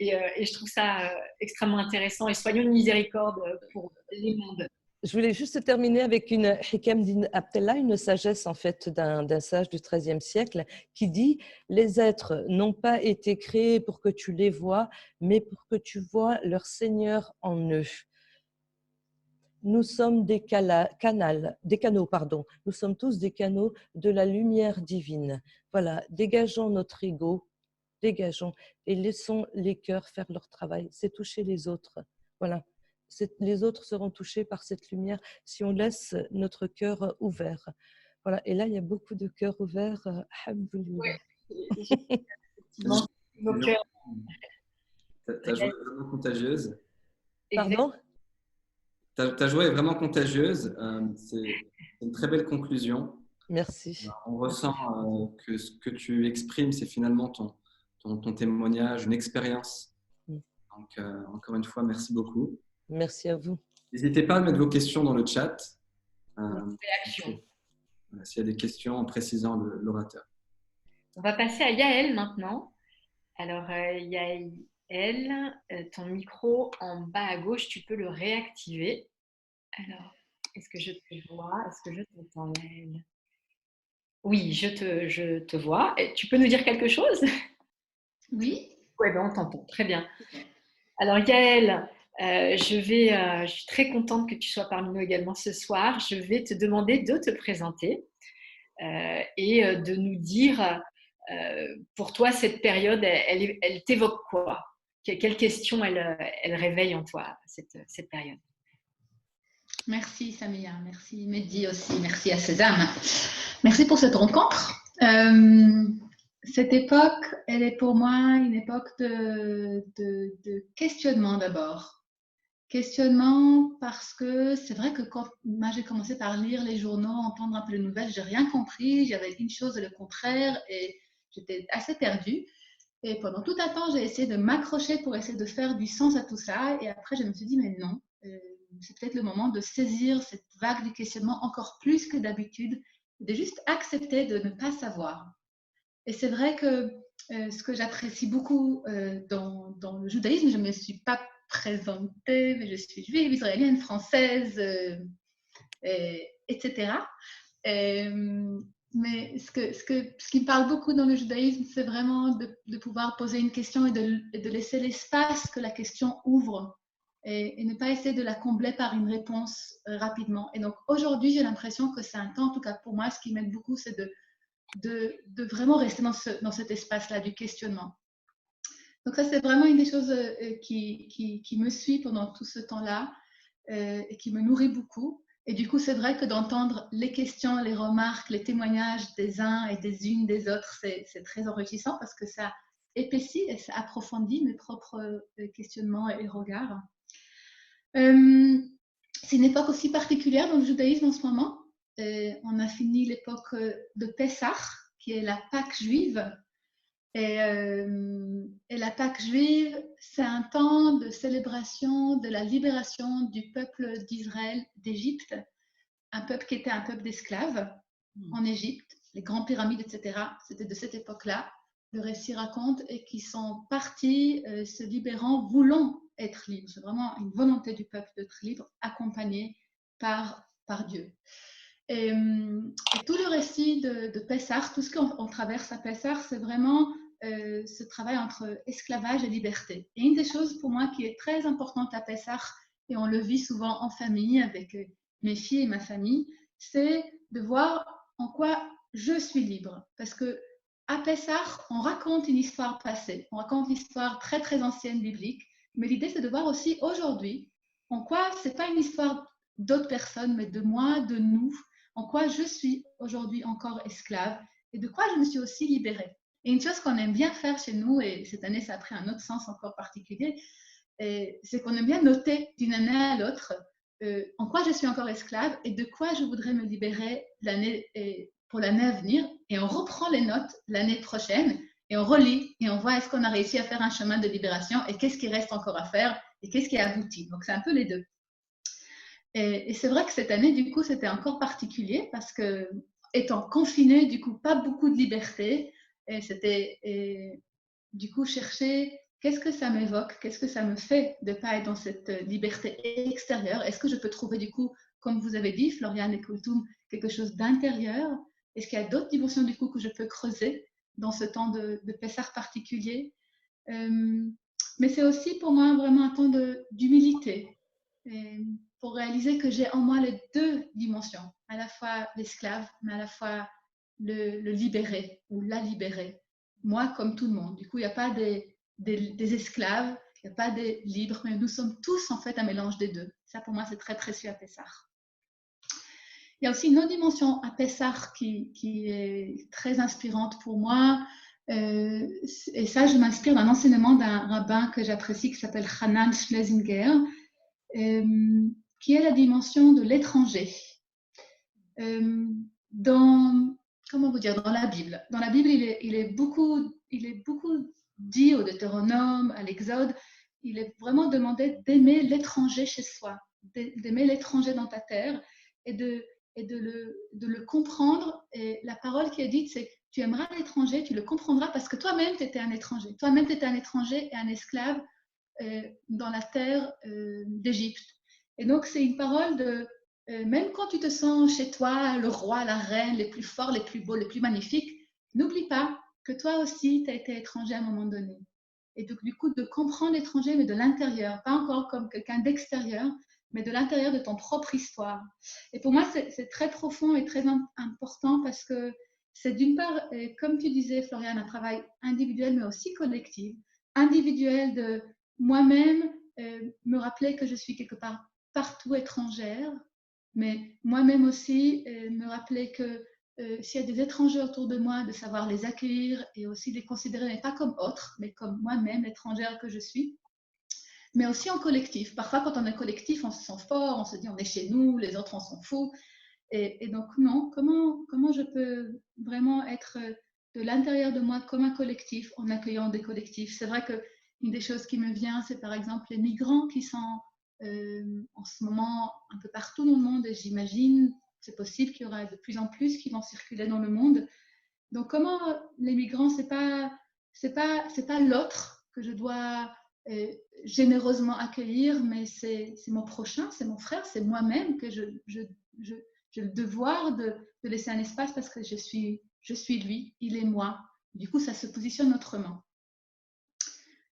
Et je trouve ça extrêmement intéressant. Et soyons de miséricorde pour les mondes. Je voulais juste terminer avec une Hikam din Abdallah, une sagesse en fait d'un sage du XIIIe siècle qui dit « Les êtres n'ont pas été créés pour que tu les vois, mais pour que tu vois leur Seigneur en eux. » Nous sommes des canaux, pardon. Nous sommes tous des canaux de la lumière divine. Voilà, dégageons notre ego, dégageons et laissons les cœurs faire leur travail. C'est toucher les autres. Voilà, les autres seront touchés par cette lumière si on laisse notre cœur ouvert. Voilà, et là il y a beaucoup de cœurs ouverts. Alhamdoulilah. Ta joie est vraiment contagieuse. Pardon? Ta joie est vraiment contagieuse. C'est une très belle conclusion. Merci. On ressent que ce que tu exprimes, c'est finalement ton témoignage, une expérience. Donc, encore une fois, merci beaucoup. Merci à vous. N'hésitez pas à mettre vos questions dans le chat. S'il y a des questions en précisant l'orateur. On va passer à Yael maintenant. Alors, Yael, ton micro en bas à gauche, tu peux le réactiver. Alors, est-ce que je te vois? Est-ce que je t'entends, Yael? Oui, je te vois. Et tu peux nous dire quelque chose? Oui. Oui, ben on t'entend. Très bien. Alors, Yael, je suis très contente que tu sois parmi nous également ce soir. Je vais te demander de te présenter et de nous dire, pour toi, cette période, elle t'évoque quoi? Quelle question elle réveille en toi, cette période? Merci Samia, merci Mehdi aussi, merci à ces dames. Merci pour cette rencontre. Cette époque, elle est pour moi une époque de questionnement d'abord. Questionnement parce que c'est vrai que quand moi j'ai commencé par lire les journaux, entendre un peu les nouvelles, j'ai rien compris, j'avais une chose et le contraire et j'étais assez perdue. Et pendant tout un temps, j'ai essayé de m'accrocher pour essayer de faire du sens à tout ça. Et après, je me suis dit, mais non, c'est peut-être le moment de saisir cette vague du questionnement encore plus que d'habitude, de juste accepter de ne pas savoir. Et c'est vrai que ce que j'apprécie beaucoup dans le judaïsme, je ne me suis pas présentée, mais je suis juive, israélienne, française, etc. Mais ce qui me parle beaucoup dans le judaïsme, c'est vraiment de pouvoir poser une question et de laisser l'espace que la question ouvre et ne pas essayer de la combler par une réponse rapidement. Et donc aujourd'hui, j'ai l'impression que c'est un temps, en tout cas pour moi, ce qui m'aide beaucoup, c'est de vraiment rester dans cet espace-là du questionnement. Donc ça, c'est vraiment une des choses qui me suit pendant tout ce temps-là et qui me nourrit beaucoup. Et du coup, c'est vrai que d'entendre les questions, les remarques, les témoignages des uns et des unes des autres, c'est très enrichissant parce que ça épaissit et ça approfondit mes propres questionnements et regards. C'est une époque aussi particulière dans le judaïsme en ce moment. On a fini l'époque de Pessah, qui est la Pâque juive. Et la Pâque juive, c'est un temps de célébration de la libération du peuple d'Israël d'Égypte, un peuple qui était un peuple d'esclaves en Égypte, les grandes pyramides, etc. C'était de cette époque-là, le récit raconte, et qui sont partis se libérant, voulant être libres. C'est vraiment une volonté du peuple d'être libre, accompagnée par Dieu. Et tout le récit de Pessah, tout ce qu'on traverse à Pessah, c'est vraiment ce travail entre esclavage et liberté. Et une des choses pour moi qui est très importante à Pessah, et on le vit souvent en famille avec mes filles et ma famille, c'est de voir en quoi je suis libre. Parce que à Pessah, on raconte une histoire passée, on raconte une histoire très très ancienne biblique, mais l'idée c'est de voir aussi aujourd'hui en quoi c'est pas une histoire d'autres personnes, mais de moi, de nous, en quoi je suis aujourd'hui encore esclave et de quoi je me suis aussi libérée. Et une chose qu'on aime bien faire chez nous, et cette année ça a pris un autre sens encore particulier, c'est qu'on aime bien noter d'une année à l'autre en quoi je suis encore esclave et de quoi je voudrais me libérer pour l'année à venir. Et on reprend les notes l'année prochaine et on relit et on voit est-ce qu'on a réussi à faire un chemin de libération et qu'est-ce qui reste encore à faire et qu'est-ce qui a abouti. Donc c'est un peu les deux. Et c'est vrai que cette année, du coup, c'était encore particulier parce que, étant confinée, du coup, pas beaucoup de liberté. Et c'était, du coup, chercher qu'est-ce que ça m'évoque, qu'est-ce que ça me fait de ne pas être dans cette liberté extérieure. Est-ce que je peux trouver, du coup, comme vous avez dit, Floriane et Kultum, quelque chose d'intérieur? Est-ce qu'il y a d'autres dimensions, du coup, que je peux creuser dans ce temps de Pessah particulier? Mais c'est aussi pour moi vraiment un temps d'humilité. Pour réaliser que j'ai en moi les deux dimensions, à la fois l'esclave, mais à la fois le libéré ou la libérée. Moi, comme tout le monde. Du coup, il n'y a pas des esclaves, il n'y a pas des libres, mais nous sommes tous en fait un mélange des deux. Ça, pour moi, c'est très précieux à Pessah. Il y a aussi une autre dimension à Pessah qui est très inspirante pour moi. Et ça, je m'inspire d'un enseignement d'un rabbin que j'apprécie qui s'appelle Hanan Schlesinger, qui est la dimension de l'étranger. Comment vous dire, dans la Bible. Dans la Bible, il est beaucoup dit au Deutéronome, à l'Exode, il est vraiment demandé d'aimer l'étranger chez soi, d'aimer l'étranger dans ta terre et de le comprendre. Et la parole qui est dite, c'est tu aimeras l'étranger, tu le comprendras parce que toi-même, tu étais un étranger. Toi-même, tu étais un étranger et un esclave dans la terre d'Égypte. Et donc, c'est une parole de même quand tu te sens chez toi, le roi, la reine, les plus forts, les plus beaux, les plus magnifiques, n'oublie pas que toi aussi, tu as été étranger à un moment donné. Et donc, du coup, de comprendre l'étranger, mais de l'intérieur, pas encore comme quelqu'un d'extérieur, mais de l'intérieur de ton propre histoire. Et pour moi, c'est très profond et très important parce que c'est d'une part, comme tu disais, Floriane, un travail individuel, mais aussi collectif. Individuel de moi-même, me rappeler que je suis quelque part partout étrangère, mais moi-même aussi me rappeler que s'il y a des étrangers autour de moi, de savoir les accueillir et aussi les considérer pas comme autres, mais comme moi-même, étrangère que je suis. mais aussi en collectif. Parfois, quand on est collectif, on se sent fort, on se dit on est chez nous, les autres on s'en fout. Et donc, non, comment je peux vraiment être de l'intérieur de moi comme un collectif en accueillant des collectifs? C'est vrai qu'une des choses qui me vient, c'est par exemple les migrants qui sont en ce moment un peu partout dans le monde, et j'imagine, c'est possible qu'il y aura de plus en plus qui vont circuler dans le monde. Donc, comment les migrants, c'est pas l'autre que je dois généreusement accueillir, mais c'est mon prochain, c'est mon frère, c'est moi-même que j'ai le devoir de laisser un espace parce que je suis lui, il est moi. Du coup, ça se positionne autrement.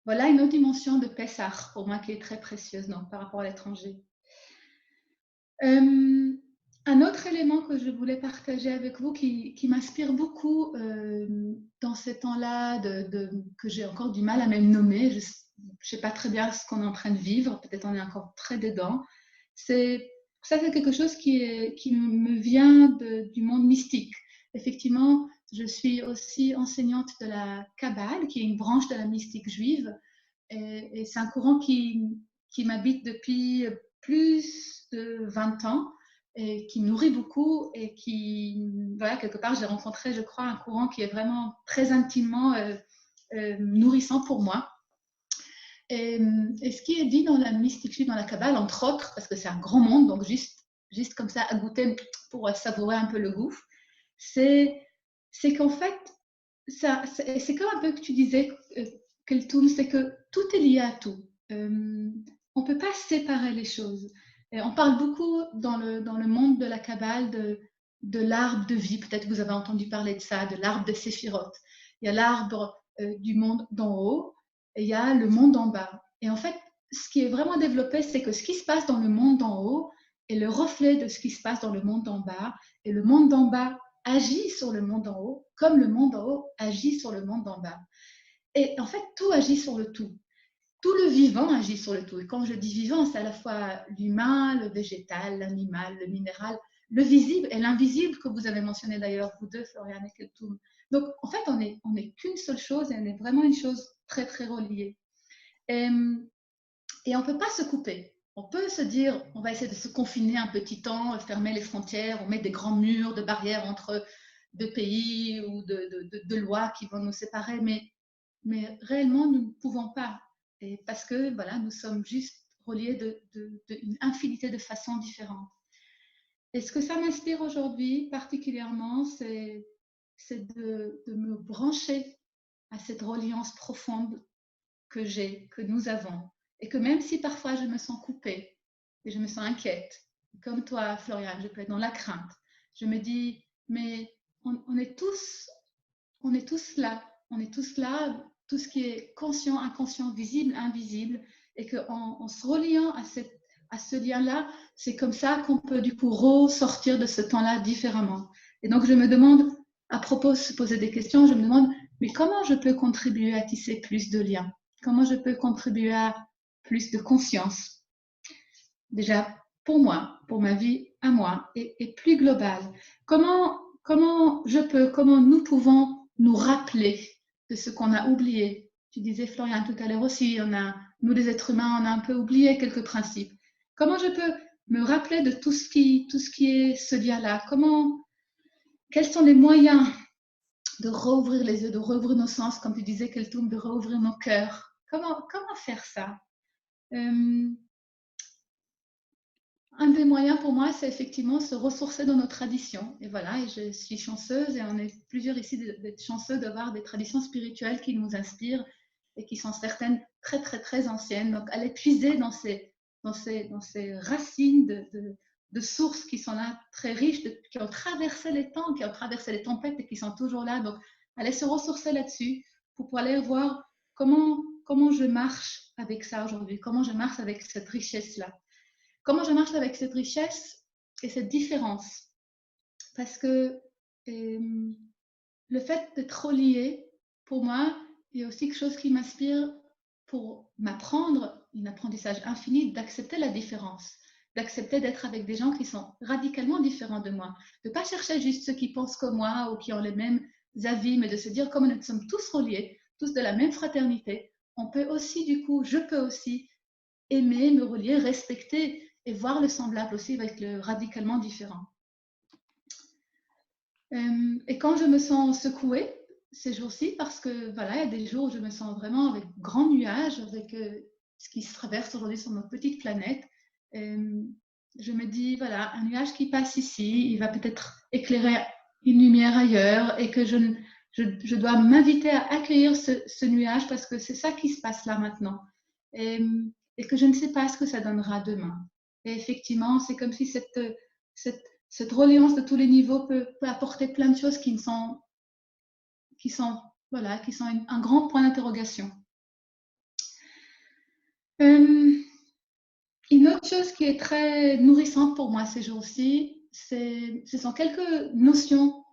Voilà une autre dimension de Pessah pour moi qui est très précieuse par rapport à l'étranger. Un autre élément que je voulais partager avec vous qui m'inspire beaucoup dans ces temps-là que j'ai encore du mal à même nommer, je ne sais pas très bien ce qu'on est en train de vivre, peut-être on est encore très dedans, c'est quelque chose qui me vient du monde mystique. Effectivement, je suis aussi enseignante de la Kabbale, qui est une branche de la mystique juive, et c'est un courant qui m'habite depuis plus de 20 ans et qui me nourrit beaucoup et qui, voilà, quelque part, j'ai rencontré, je crois, un courant qui est vraiment très intimement nourrissant pour moi. Et ce qui est dit dans la mystique juive, dans la Kabbale, entre autres, parce que c'est un grand monde, donc juste comme ça, à goûter pour savourer un peu le goût, c'est qu'en fait, c'est comme un peu que tu disais, Keltoum, c'est que tout est lié à tout. On ne peut pas séparer les choses. Et on parle beaucoup dans le monde de la Kabbale de l'arbre de vie. Peut-être que vous avez entendu parler de ça, de l'arbre des séphirotes. Il y a l'arbre du monde d'en haut et il y a le monde d'en bas. Et en fait, ce qui est vraiment développé, c'est que ce qui se passe dans le monde d'en haut est le reflet de ce qui se passe dans le monde d'en bas. Et le monde d'en bas agit sur le monde d'en haut, comme le monde d'en haut agit sur le monde d'en bas. Et en fait, tout agit sur le tout. Tout le vivant agit sur le tout. Et quand je dis vivant, c'est à la fois l'humain, le végétal, l'animal, le minéral, le visible et l'invisible que vous avez mentionné d'ailleurs, vous deux, Floriane et Keltoum. Donc, en fait, on est qu'une seule chose et on est vraiment une chose très, très reliée. Et on ne peut pas se couper. On peut se dire, on va essayer de se confiner un petit temps, fermer les frontières, on met des grands murs de barrières entre deux pays ou de lois qui vont nous séparer, mais réellement, nous ne pouvons pas. Et parce que voilà, nous sommes juste reliés d'une infinité de façons différentes. Et ce que ça m'inspire aujourd'hui particulièrement, c'est de me brancher à cette reliance profonde que nous avons. Et que même si parfois je me sens coupée et je me sens inquiète, comme toi, Floriane, je peux être dans la crainte, je me dis, mais on est tous là. On est tous là, tout ce qui est conscient, inconscient, visible, invisible, et qu'en se reliant à ce lien-là, c'est comme ça qu'on peut du coup ressortir de ce temps-là différemment. Et donc je me demande, à propos de se poser des questions, je me demande, mais comment je peux contribuer à tisser plus de liens? Comment je peux contribuer à plus de conscience? Déjà pour moi, pour ma vie à moi, et plus globale. Comment nous pouvons nous rappeler de ce qu'on a oublié? Tu disais, Florian, tout à l'heure aussi, nous les êtres humains, on a un peu oublié quelques principes. Comment je peux me rappeler de tout ce qui est ce lien-là? Quels sont les moyens de rouvrir les yeux, de rouvrir nos sens, comme tu disais, Keltoum, de rouvrir nos cœurs? Comment faire ça? Un des moyens pour moi, c'est effectivement se ressourcer dans nos traditions. Et voilà, et je suis chanceuse, et on est plusieurs ici d'être chanceux d'avoir des traditions spirituelles qui nous inspirent et qui sont certaines très, très, très anciennes. Donc, aller puiser dans ces racines de sources qui sont là, très riches, qui ont traversé les temps, qui ont traversé les tempêtes et qui sont toujours là. Donc, aller se ressourcer là-dessus pour pouvoir aller voir comment je marche avec ça aujourd'hui, comment je marche avec cette richesse-là. Comment je marche avec cette richesse et cette différence? Parce que le fait d'être relié, pour moi, il y a aussi quelque chose qui m'inspire pour m'apprendre, un apprentissage infini, d'accepter la différence, d'accepter d'être avec des gens qui sont radicalement différents de moi, de ne pas chercher juste ceux qui pensent comme moi ou qui ont les mêmes avis, mais de se dire comme nous sommes tous reliés, tous de la même fraternité, on peut aussi, du coup, je peux aussi aimer, me relier, respecter et voir le semblable aussi avec le radicalement différent. Et quand je me sens secouée ces jours-ci, parce que voilà, il y a des jours où je me sens vraiment avec grand nuage, avec ce qui se traverse aujourd'hui sur notre petite planète, je me dis, voilà, un nuage qui passe ici, il va peut-être éclairer une lumière ailleurs et que je dois m'inviter à accueillir ce nuage parce que c'est ça qui se passe là maintenant et que je ne sais pas ce que ça donnera demain. Et effectivement, c'est comme si cette reliance de tous les niveaux peut apporter plein de choses qui sont un grand point d'interrogation. Une autre chose qui est très nourrissante pour moi ces jours-ci, ce sont quelques notions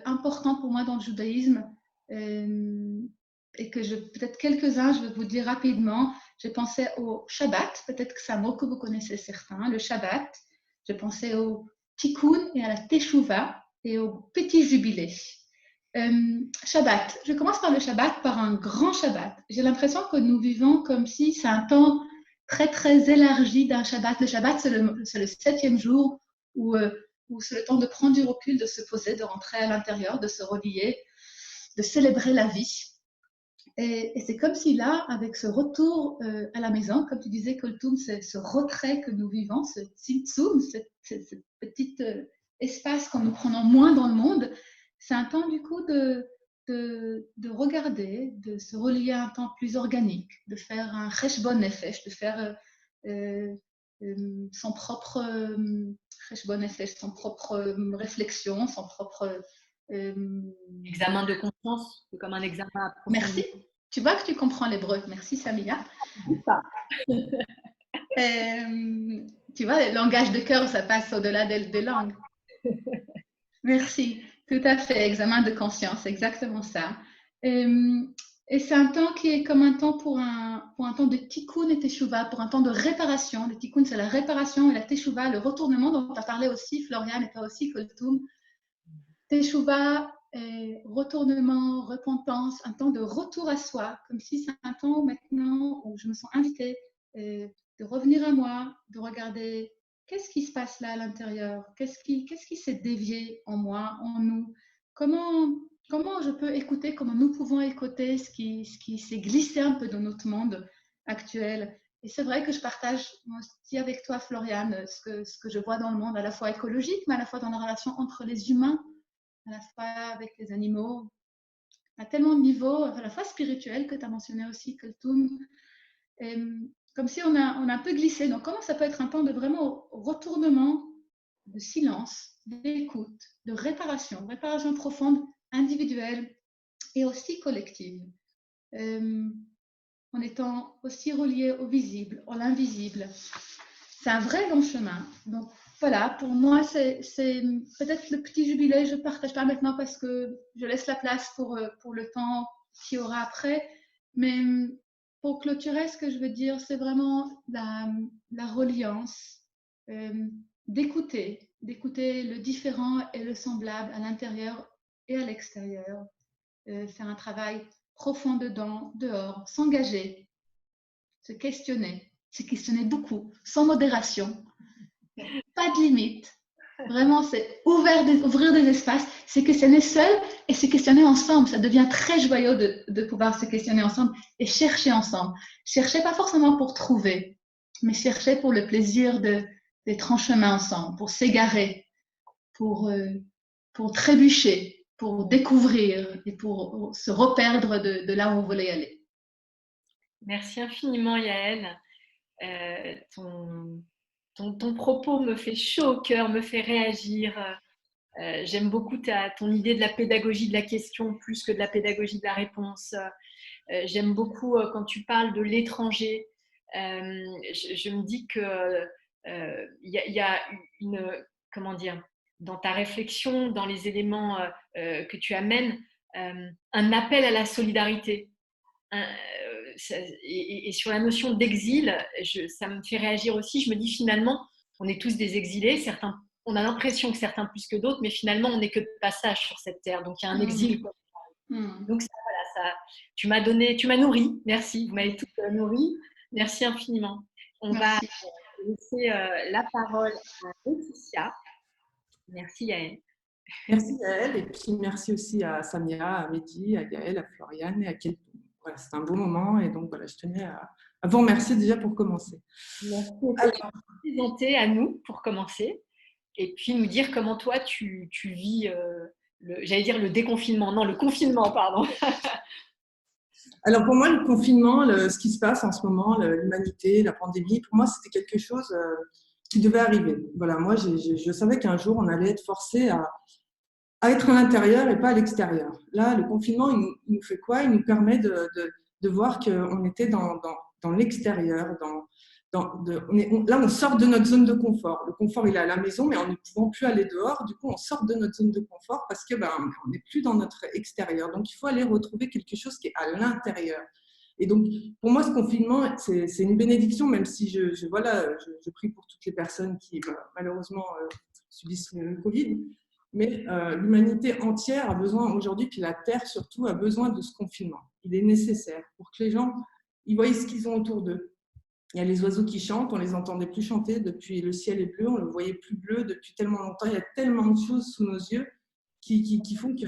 importantes pour moi dans le judaïsme et que peut-être quelques-uns, je vais vous dire rapidement. J'ai pensé au Shabbat, peut-être que c'est un mot que vous connaissez certains, le Shabbat. J'ai pensé au Tikkun et à la Teshuvah et au petit jubilé. Shabbat, je commence par le Shabbat, par un grand Shabbat. J'ai l'impression que nous vivons comme si c'est un temps très très élargi d'un Shabbat. Le Shabbat, c'est le 7e jour où c'est le temps de prendre du recul, de se poser, de rentrer à l'intérieur, de se relier, de célébrer la vie. Et c'est comme si là, avec ce retour à la maison, comme tu disais, Koltoum, ce retrait que nous vivons, ce tzimtzum, ce petit espace que nous prenons moins dans le monde, c'est un temps du coup de regarder, de se relier à un temps plus organique, de faire un cheshbon nefesh, de faire son propre cheshbon nefesh, son propre réflexion, son propre examen de conscience, c'est comme un examen approfondi. Merci. Tu vois que tu comprends l'hébreu. Merci, Samia. Tu vois, le langage de cœur, ça passe au-delà des langues. Merci. Tout à fait. Examen de conscience, exactement ça. Et c'est un temps qui est comme un temps pour un temps de tikkun et teshuvah, pour un temps de réparation. Le tikkun, c'est la réparation, et la teshuvah, le retournement dont tu as parlé aussi, Florian, et toi aussi, Koltoum. Teshuvah, retournement, repentance, un temps de retour à soi, comme si c'est un temps maintenant où je me sens invitée de revenir à moi, de regarder qu'est-ce qui se passe là à l'intérieur, qu'est-ce qui s'est dévié en moi, en nous, comment je peux écouter, comment nous pouvons écouter ce qui s'est glissé un peu dans notre monde actuel. Et c'est vrai que je partage aussi avec toi, Florian, ce que je vois dans le monde, à la fois écologique, mais à la fois dans la relation entre les humains, à la fois avec les animaux, à tellement de niveaux, à la fois spirituel que tu as mentionné aussi, Koltoum, comme si on a un peu glissé. Donc, comment ça peut être un temps de vraiment retournement, de silence, d'écoute, de réparation profonde, individuelle et aussi collective, en étant aussi relié au visible, à l'invisible. C'est un vrai long chemin. Donc, voilà, pour moi, c'est peut-être le petit jubilé. Je ne partage pas maintenant parce que je laisse la place pour le temps qu'il y aura après. Mais pour clôturer, ce que je veux dire, c'est vraiment la reliance, d'écouter le différent et le semblable à l'intérieur et à l'extérieur. Faire un travail profond dedans, dehors, s'engager, se questionner beaucoup, sans modération. Pas de limite. Vraiment, c'est ouvrir des espaces, c'est questionner seul et c'est questionner ensemble. Ça devient très joyeux de pouvoir se questionner ensemble et chercher ensemble. Chercher pas forcément pour trouver, mais chercher pour le plaisir d'être en chemin ensemble, pour s'égarer, pour trébucher, pour découvrir et pour se reperdre de là où on voulait aller. Merci infiniment, Yael. Ton propos me fait chaud au cœur, me fait réagir. J'aime beaucoup ton idée de la pédagogie de la question plus que de la pédagogie de la réponse. J'aime beaucoup quand tu parles de l'étranger. Je me dis que y a comment dire, dans ta réflexion, dans les éléments que tu amènes, un appel à la solidarité. Et sur la notion d'exil, ça me fait réagir aussi. Je me dis finalement, on est tous des exilés. Certains, on a l'impression que certains plus que d'autres, mais finalement, on n'est que de passage sur cette terre. Donc, il y a un exil. Donc, tu m'as nourri. Merci. Vous m'avez tout nourri. Merci infiniment. On va Merci. laisser la parole à Laetitia. Merci Yael. Merci Yael, et puis merci aussi à Samia, à Mehdi, à Gaël, à Floriane et à Kelton. Voilà, c'est un beau moment, et donc voilà, je tenais à vous remercier déjà pour commencer. Merci de te présenter à nous pour commencer, et puis nous dire comment toi tu vis, j'allais dire le déconfinement, non le confinement, pardon. Alors pour moi, le confinement, ce qui se passe en ce moment, l'humanité, la pandémie, pour moi, c'était quelque chose qui devait arriver. Voilà, moi, je savais qu'un jour, on allait être forcé à être à l'intérieur et pas à l'extérieur. Là, le confinement, il nous fait quoi? Il nous permet de voir qu'on était dans l'extérieur. Là, on sort de notre zone de confort. Le confort, il est à la maison, mais en ne pouvant plus aller dehors, du coup, on sort de notre zone de confort parce que on n'est plus dans notre extérieur. Donc, il faut aller retrouver quelque chose qui est à l'intérieur. Et donc, pour moi, ce confinement, c'est une bénédiction, même si je prie pour toutes les personnes qui, malheureusement, subissent le Covid. Mais l'humanité entière a besoin aujourd'hui, puis la Terre surtout, a besoin de ce confinement. Il est nécessaire pour que les gens ils voient ce qu'ils ont autour d'eux. Il y a les oiseaux qui chantent, on ne les entendait plus chanter depuis le ciel est bleu, on ne le voyait plus bleu depuis tellement longtemps. Il y a tellement de choses sous nos yeux qui font que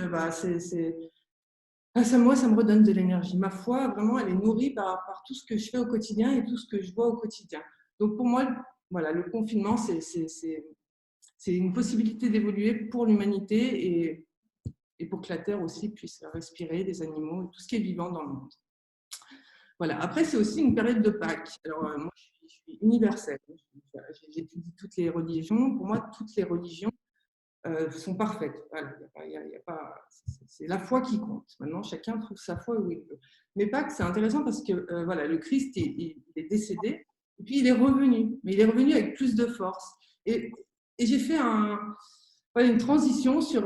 moi, ça me redonne de l'énergie. Ma foi, vraiment, elle est nourrie par tout ce que je fais au quotidien et tout ce que je vois au quotidien. Donc pour moi, voilà, le confinement, c'est une possibilité d'évoluer pour l'humanité et pour que la Terre aussi puisse respirer, des animaux, tout ce qui est vivant dans le monde. Voilà. Après, c'est aussi une période de Pâques. Alors, moi, je suis universelle. J'étudie toutes les religions. Pour moi, toutes les religions sont parfaites. Voilà. C'est la foi qui compte. Maintenant, chacun trouve sa foi où il peut. Mais Pâques, c'est intéressant parce que voilà, le Christ il est décédé et puis il est revenu. Mais il est revenu avec plus de force. Et j'ai fait une transition sur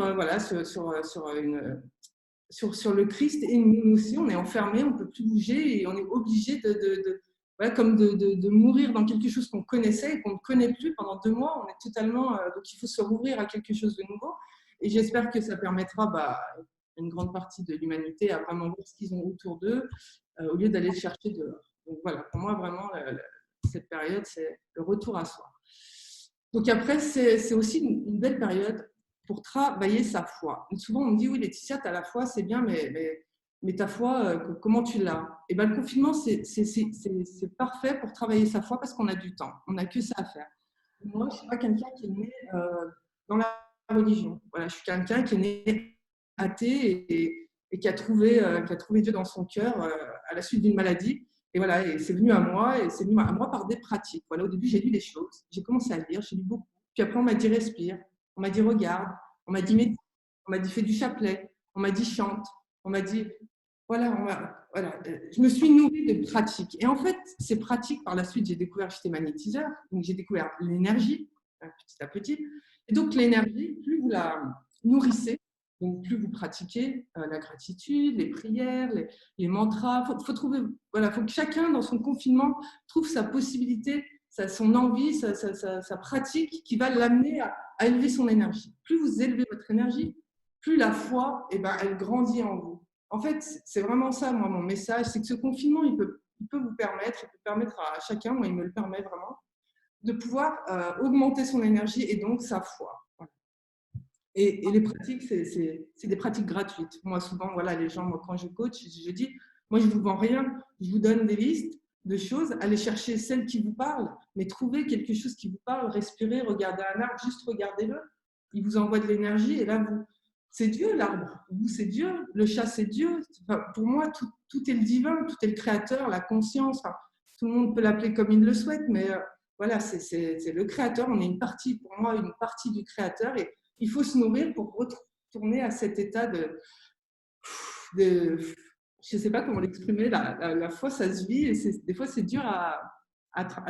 le Christ, et nous aussi, on est enfermés, on ne peut plus bouger et on est obligé de mourir dans quelque chose qu'on connaissait et qu'on ne connaît plus pendant 2 mois. On est totalement, donc il faut se rouvrir à quelque chose de nouveau. Et j'espère que ça permettra à une grande partie de l'humanité à vraiment voir ce qu'ils ont autour d'eux au lieu d'aller le chercher dehors. Donc voilà, pour moi, vraiment, cette période, c'est le retour à soi. Donc après, c'est aussi une belle période pour travailler sa foi. Et souvent, on me dit, oui, Laetitia, tu as la foi, c'est bien, mais ta foi, comment tu l'as? Et le confinement, c'est parfait pour travailler sa foi parce qu'on a du temps. On n'a que ça à faire. Moi, je ne suis pas quelqu'un qui est né dans la religion. Voilà, je suis quelqu'un qui est né athée et qui a trouvé Dieu dans son cœur à la suite d'une maladie. Et voilà, et c'est venu à moi, et c'est venu à moi par des pratiques. Voilà, au début, j'ai lu des choses, j'ai commencé à lire, j'ai lu beaucoup. Puis après, on m'a dit respire, on m'a dit regarde, on m'a dit médite, on m'a dit fais du chapelet, on m'a dit chante, on m'a dit voilà. Je me suis nourrie de pratiques. Et en fait, ces pratiques, par la suite, j'ai découvert, j'étais magnétiseur, donc j'ai découvert l'énergie petit à petit. Et donc l'énergie, plus vous la nourrissez, donc plus vous pratiquez la gratitude, les prières, les mantras. Faut que chacun dans son confinement trouve sa possibilité, son envie, sa pratique qui va l'amener à élever son énergie. Plus vous élevez votre énergie, plus la foi, elle grandit en vous. En fait, c'est vraiment ça, moi, mon message, c'est que ce confinement, il peut vous permettre, à chacun, moi, il me le permet vraiment, de pouvoir augmenter son énergie et donc sa foi. Voilà. Et les pratiques, c'est des pratiques gratuites. Moi, souvent, voilà, les gens, moi, quand je coach, je dis, moi, je ne vous vends rien, je vous donne des listes de choses, allez chercher celles qui vous parlent, mais trouvez quelque chose qui vous parle, respirez, regardez un arbre, juste regardez-le, il vous envoie de l'énergie, et là, c'est Dieu, l'arbre, vous, c'est Dieu, le chat, c'est Dieu. Enfin, pour moi, tout est le divin, tout est le créateur, la conscience, enfin, tout le monde peut l'appeler comme il le souhaite, mais voilà, c'est le créateur, on est une partie, pour moi, une partie du créateur, et il faut se nourrir pour retourner à cet état de je ne sais pas comment l'exprimer, la foi, ça se vit, et des fois, c'est dur à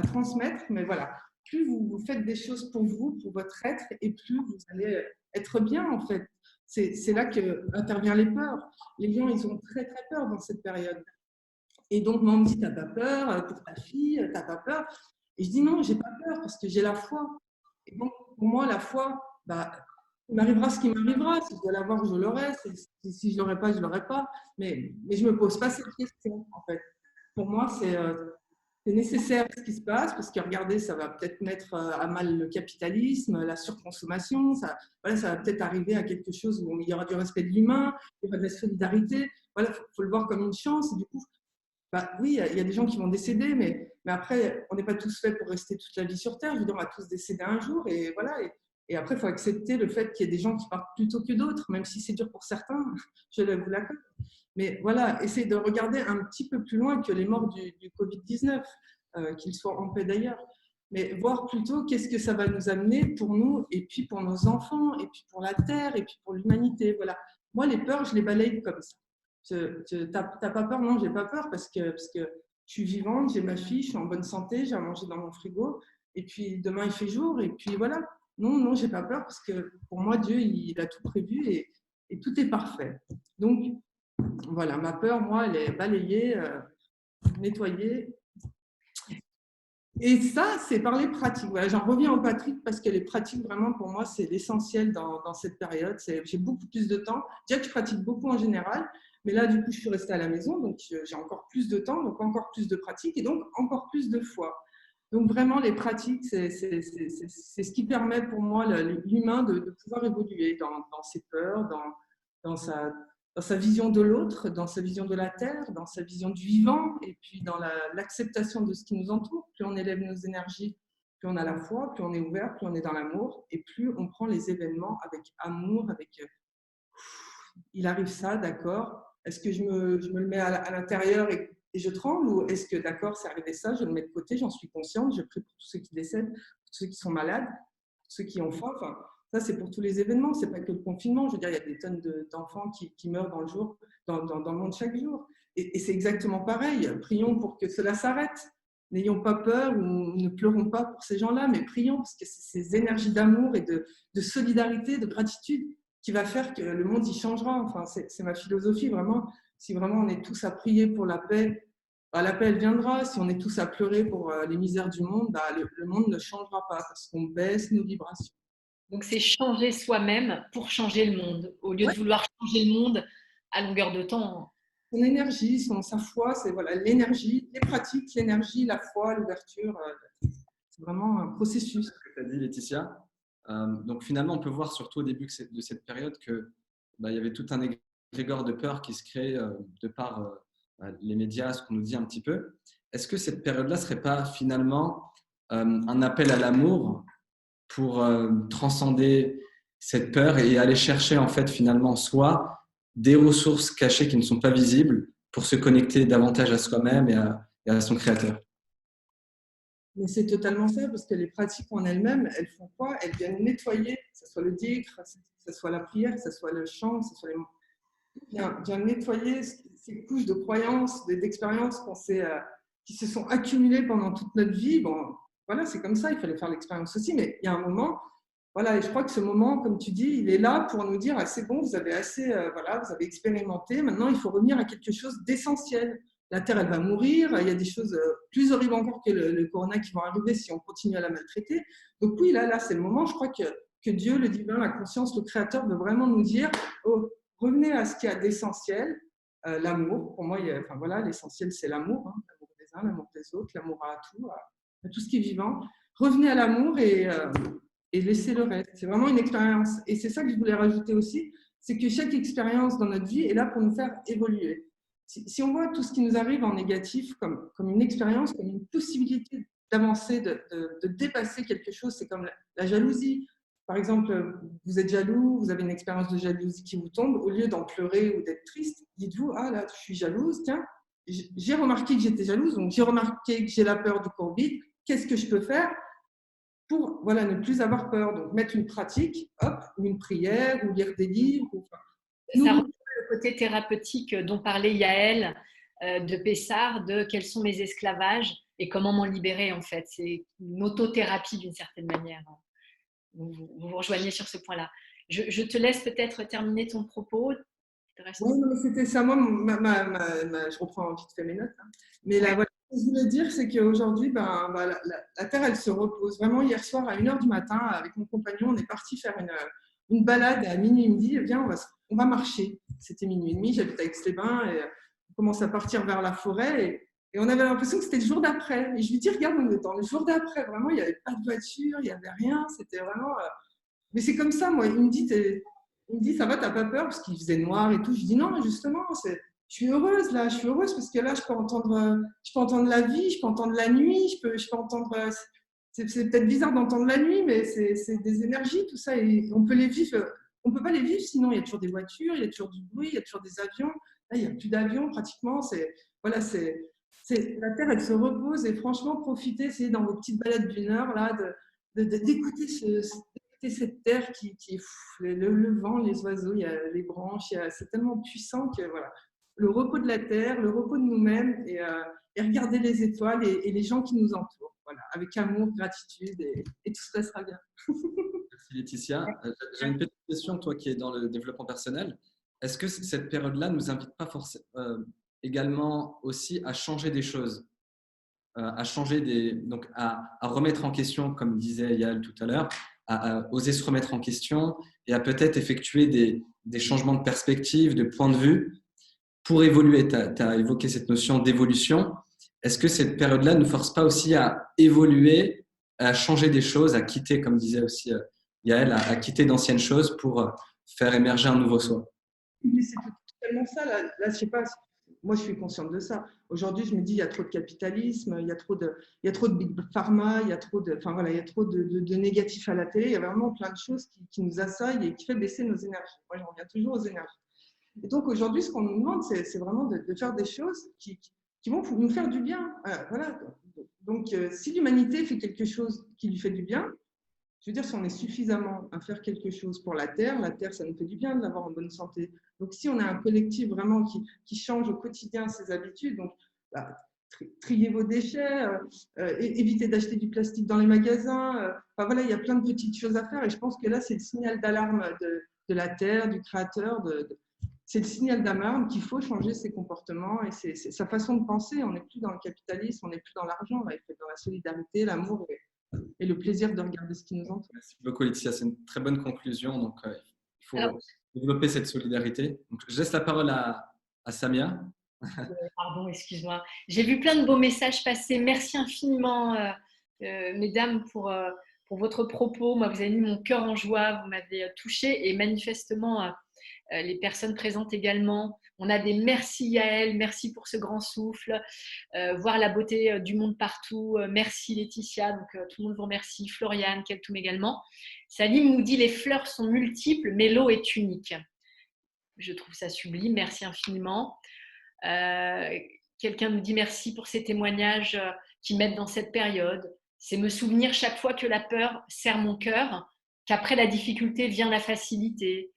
transmettre, mais voilà, plus vous faites des choses pour vous, pour votre être, et plus vous allez être bien, en fait. C'est là qu'interviennent les peurs. Les gens, ils ont très, très peur dans cette période. Et donc, moi, on me dit, t'as pas peur pour ta fille, t'as pas peur. Et je dis, non, j'ai pas peur parce que j'ai la foi. Et donc, pour moi, la foi, il m'arrivera ce qui m'arrivera. Si je dois l'avoir, je l'aurai. Si je ne l'aurai pas, je ne l'aurai pas. Mais je ne me pose pas cette question, en fait. Pour moi, c'est nécessaire ce qui se passe parce que regardez, ça va peut-être mettre à mal le capitalisme, la surconsommation, ça va peut-être arriver à quelque chose où il y aura du respect de l'humain, il y aura de la solidarité. Voilà, faut le voir comme une chance. Et du coup, oui, il y a des gens qui vont décéder, mais après, on n'est pas tous faits pour rester toute la vie sur Terre. Je veux dire, on va tous décéder un jour, et voilà. Et après, il faut accepter le fait qu'il y ait des gens qui partent plus tôt que d'autres, même si c'est dur pour certains, je vous l'accorde. Mais voilà, essayez de regarder un petit peu plus loin que les morts du Covid-19, qu'ils soient en paix d'ailleurs. Mais voir plutôt qu'est-ce que ça va nous amener pour nous, et puis pour nos enfants, et puis pour la Terre, et puis pour l'humanité. Voilà. Moi, les peurs, je les balaye comme ça. T'as pas peur? Non, j'ai pas peur parce que je suis vivante, j'ai ma fille, je suis en bonne santé, j'ai à manger dans mon frigo, et puis demain il fait jour, et puis voilà. Non, j'ai pas peur parce que pour moi, Dieu, il a tout prévu et tout est parfait. Donc, voilà, ma peur, moi, elle est balayée, nettoyée. Et ça, c'est par les pratiques. Voilà, j'en reviens aux pratiques parce que les pratiques, vraiment, pour moi, c'est l'essentiel dans cette période. J'ai beaucoup plus de temps. Déjà que je pratique beaucoup en général, mais là, du coup, je suis restée à la maison, donc j'ai encore plus de temps, donc encore plus de pratiques et donc encore plus de foi. Donc vraiment, les pratiques, c'est ce qui permet pour moi l'humain de pouvoir évoluer dans ses peurs, dans sa vision de l'autre, dans sa vision de la terre, dans sa vision du vivant, et puis dans l'acceptation de ce qui nous entoure. Plus on élève nos énergies, plus on a la foi, plus on est ouvert, plus on est dans l'amour, et plus on prend les événements avec amour, avec il arrive ça, d'accord. Est-ce que je me le mets à l'intérieur et je tremble, ou est-ce que d'accord, c'est arrivé ça, je le mets de côté, j'en suis consciente, je prie pour tous ceux qui décèdent, pour tous ceux qui sont malades, pour ceux qui ont faim. Enfin, ça, c'est pour tous les événements, c'est pas que le confinement. Je veux dire, il y a des tonnes d'enfants qui meurent dans le monde chaque jour. Et c'est exactement pareil. Prions pour que cela s'arrête. N'ayons pas peur ou ne pleurons pas pour ces gens-là, mais prions parce que c'est ces énergies d'amour et de solidarité, de gratitude qui va faire que le monde y changera. Enfin, c'est ma philosophie, vraiment. Si vraiment on est tous à prier pour la paix, la paix, elle viendra. Si on est tous à pleurer pour les misères du monde, le monde ne changera pas parce qu'on baisse nos vibrations. Donc, c'est changer soi-même pour changer le monde, au lieu de vouloir changer le monde à longueur de temps. Son énergie, sa foi, c'est voilà, l'énergie, les pratiques, l'énergie, la foi, l'ouverture. C'est vraiment un processus. Ce que tu as dit, Laetitia. Donc, finalement, on peut voir surtout au début de cette période qu'il y avait tout un égrégore de peur qui se crée de par les médias, ce qu'on nous dit un petit peu. Est-ce que cette période-là ne serait pas finalement un appel à l'amour pour transcender cette peur et aller chercher en fait finalement en soi des ressources cachées qui ne sont pas visibles pour se connecter davantage à soi-même et à son créateur? Mais c'est totalement ça, parce que les pratiques en elles-mêmes, elles font quoi? Elles viennent nettoyer, que ce soit le dhikr, que ce soit la prière, que ce soit le chant, que ce soit viennent nettoyer ces couches de croyances, d'expériences qui se sont accumulées pendant toute notre vie. Bon, voilà, c'est comme ça, il fallait faire l'expérience aussi, mais il y a un moment, voilà, et je crois que ce moment, comme tu dis, il est là pour nous dire, c'est bon, vous avez assez, vous avez expérimenté, maintenant il faut revenir à quelque chose d'essentiel. La Terre, elle va mourir, il y a des choses plus horribles encore que le corona qui vont arriver si on continue à la maltraiter. Donc oui, là c'est le moment, je crois que Dieu, le divin, la conscience, le créateur veut vraiment nous dire, revenez à ce qu'il y a d'essentiel, l'amour. Pour moi, l'essentiel c'est l'amour, l'amour des uns, l'amour des autres, l'amour à tout ce qui est vivant. Revenez à l'amour et laissez le reste. C'est vraiment une expérience. Et c'est ça que je voulais rajouter aussi, c'est que chaque expérience dans notre vie est là pour nous faire évoluer. Si on voit tout ce qui nous arrive en négatif comme une expérience, comme une possibilité d'avancer, de dépasser quelque chose, c'est comme la jalousie. Par exemple, vous êtes jaloux, vous avez une expérience de jalousie qui vous tombe, au lieu d'en pleurer ou d'être triste, dites-vous, là, je suis jalouse, tiens, j'ai remarqué que j'étais jalouse, donc j'ai remarqué que j'ai la peur du corps vide, qu'est-ce que je peux faire pour ne plus avoir peur? Donc, mettre une pratique, ou une prière, ou lire des livres. Ça rejoint le côté thérapeutique dont parlait Yael de Pessard, de quels sont mes esclavages et comment m'en libérer en fait. C'est une autothérapie d'une certaine manière. Vous vous rejoignez sur ce point-là. Je te laisse peut-être terminer ton propos. Oui, c'était ça. Moi, je reprends vite fait mes notes. Mais ce que je voulais dire, c'est qu'aujourd'hui, la Terre, elle se repose. Vraiment, hier soir, à 1h du matin, avec mon compagnon, on est parti faire une balade à minuit. Il me dit, viens, on va marcher. C'était minuit et demi, j'habite à Aix-les-Bains et on commence à partir vers la forêt. Et on avait l'impression que c'était le jour d'après. Et je lui dis, regarde, on est dans le jour d'après. Vraiment, il n'y avait pas de voiture, il n'y avait rien. C'était vraiment… Mais c'est comme ça, moi. Il me dit, ça va, t'as pas peur? Parce qu'il faisait noir et tout. Je dis, non, justement, je suis heureuse là. Je suis heureuse parce que là, je peux entendre la vie, je peux entendre la nuit, je peux entendre… C'est peut-être bizarre d'entendre la nuit, mais c'est des énergies, tout ça. Et on peut les vivre. On ne peut pas les vivre, sinon il y a toujours des voitures, il y a toujours du bruit, il y a toujours des avions. Là, il n'y a plus d'avions pratiquement. Voilà, la Terre, elle se repose et franchement, profitez, essayez dans vos petites balades d'une heure là, d'écouter cette Terre qui est le vent, les oiseaux, il y a les branches, c'est tellement puissant que voilà. Le repos de la Terre, le repos de nous-mêmes et regarder les étoiles et les gens qui nous entourent. Voilà, avec amour, gratitude et tout se passera bien. Merci Laetitia. J'ai une petite question, toi qui es dans le développement personnel. Est-ce que cette période-là ne nous invite pas forcément également aussi à changer des choses, à remettre en question, comme disait Yael tout à l'heure, à oser se remettre en question et à peut-être effectuer des changements de perspective, de point de vue pour évoluer. Tu as évoqué cette notion d'évolution. Est-ce que cette période-là ne nous force pas aussi à évoluer, à changer des choses, à quitter, comme disait aussi Yael, à quitter d'anciennes choses pour faire émerger un nouveau soi? Mais c'est totalement ça. Là, je sais pas. Moi, je suis consciente de ça. Aujourd'hui, je me dis, il y a trop de capitalisme, il y a trop de big pharma, il y a trop de négatifs à la télé. Il y a vraiment plein de choses qui nous assaillent et qui fait baisser nos énergies. Moi, j'en reviens toujours aux énergies. Et donc, aujourd'hui, ce qu'on nous demande, c'est vraiment de faire des choses qui vont nous faire du bien. Voilà. Donc, si l'humanité fait quelque chose qui lui fait du bien, je veux dire, si on est suffisamment à faire quelque chose pour la Terre, ça nous fait du bien de l'avoir en bonne santé. Donc, si on a un collectif vraiment qui change au quotidien ses habitudes, donc trier vos déchets, éviter d'acheter du plastique dans les magasins, voilà, il y a plein de petites choses à faire. Et je pense que là, c'est le signal d'alarme de la Terre, du Créateur. C'est le signal d'alarme qu'il faut changer ses comportements et c'est sa façon de penser. On n'est plus dans le capitalisme, on n'est plus dans l'argent, il faut être dans la solidarité, l'amour et le plaisir de regarder ce qui nous entoure. Merci beaucoup Laetitia, c'est une très bonne conclusion. Donc, il faut développer cette solidarité. Donc, je laisse la parole à Samia. Pardon, excuse-moi. J'ai vu plein de beaux messages passer. Merci infiniment, mesdames, pour votre propos. Moi, vous avez mis mon cœur en joie, vous m'avez touchée et manifestement, les personnes présentes également. On a des merci Yael, merci pour ce grand souffle, voir la beauté du monde partout. Merci Laetitia, donc tout le monde vous remercie. Floriane, Keltoum également. Salim nous dit les fleurs sont multiples, mais l'eau est unique. Je trouve ça sublime, merci infiniment. Quelqu'un nous dit merci pour ces témoignages qui m'aident dans cette période. C'est me souvenir chaque fois que la peur serre mon cœur, qu'après la difficulté vient la facilité.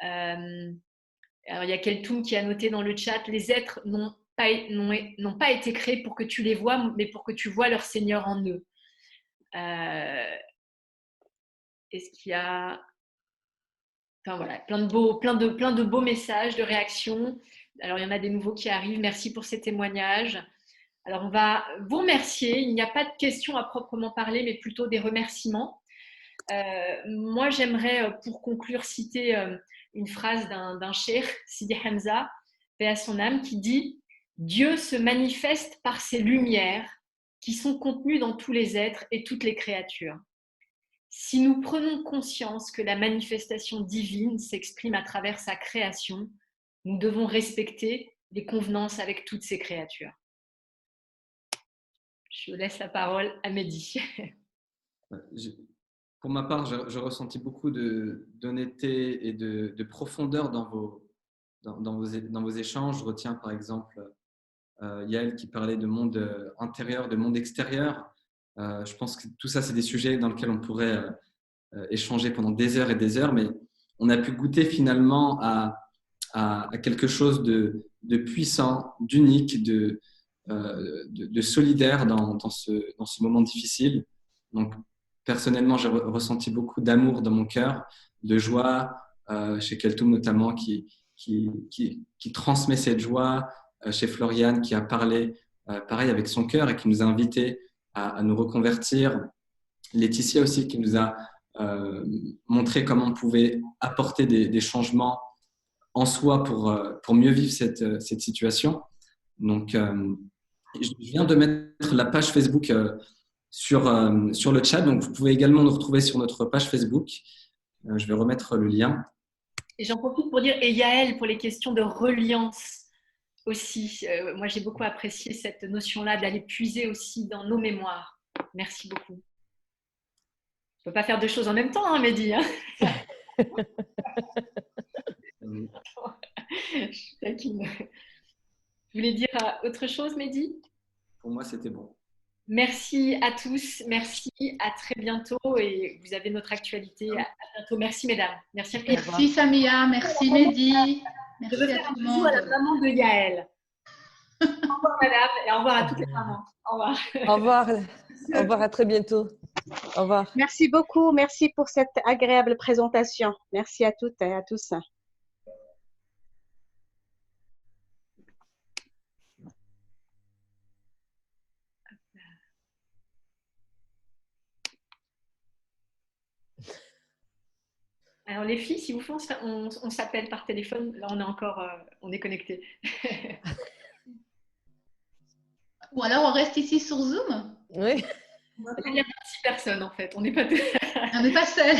Alors, il y a Keltoum qui a noté dans le chat, les êtres n'ont pas été créés pour que tu les vois, mais pour que tu vois leur Seigneur en eux. Est-ce qu'il y a… Enfin, voilà, plein de beaux messages, de réactions. Alors, il y en a des nouveaux qui arrivent. Merci pour ces témoignages. Alors, on va vous remercier. Il n'y a pas de questions à proprement parler, mais plutôt des remerciements. Moi, j'aimerais, pour conclure, citer une phrase d'un cheikh, Sidi Hamza, paix à son âme, qui dit « Dieu se manifeste par ses lumières qui sont contenues dans tous les êtres et toutes les créatures. Si nous prenons conscience que la manifestation divine s'exprime à travers sa création, nous devons respecter les convenances avec toutes ces créatures. » Je laisse la parole à Mehdi. Pour ma part, j'ai ressenti beaucoup d'honnêteté et de profondeur dans vos échanges. Je retiens par exemple Yael qui parlait de monde intérieur, de monde extérieur. Je pense que tout ça, c'est des sujets dans lesquels on pourrait échanger pendant des heures et des heures, mais on a pu goûter finalement à quelque chose de puissant, d'unique, de solidaire dans ce moment difficile. Donc, personnellement, j'ai ressenti beaucoup d'amour dans mon cœur, de joie, chez Keltoum notamment, qui transmet cette joie, chez Floriane, qui a parlé pareil avec son cœur et qui nous a invités à nous reconvertir. Laetitia aussi, qui nous a montré comment on pouvait apporter des changements en soi pour mieux vivre cette situation. Donc, Je viens de mettre la page Facebook sur le chat, donc vous pouvez également nous retrouver sur notre page Facebook. Je vais remettre le lien. Et j'en profite pour dire, et Yael, pour les questions de reliance aussi. Moi, j'ai beaucoup apprécié cette notion-là d'aller puiser aussi dans nos mémoires. Merci beaucoup. Je ne peux pas faire deux choses en même temps, hein, Mehdi. Hein. Je suis taquine. Vous voulez dire autre chose, Mehdi? Pour moi, c'était bon. Merci à tous. Merci. À très bientôt. Et vous avez notre actualité. À bientôt. Merci, mesdames. Merci. Merci, Samia. Merci, Mehdi. Je veux Merci faire à un tout le bisou monde. à la maman de Yael. Au revoir, madame. Et au revoir à toutes les mamans. Au revoir. Au revoir. Au revoir, à très bientôt. Au revoir. Merci beaucoup. Merci pour cette agréable présentation. Merci à toutes et à tous. Alors les filles, si vous faites, on s'appelle par téléphone. Là, on est encore, on est connectés. Ou alors on reste ici sur Zoom. Oui. Il y a 26 personnes en fait. On n'est pas. On n'est pas seul.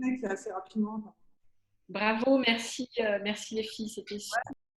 C'est assez rapidement. Bravo, merci, merci les filles. C'était super.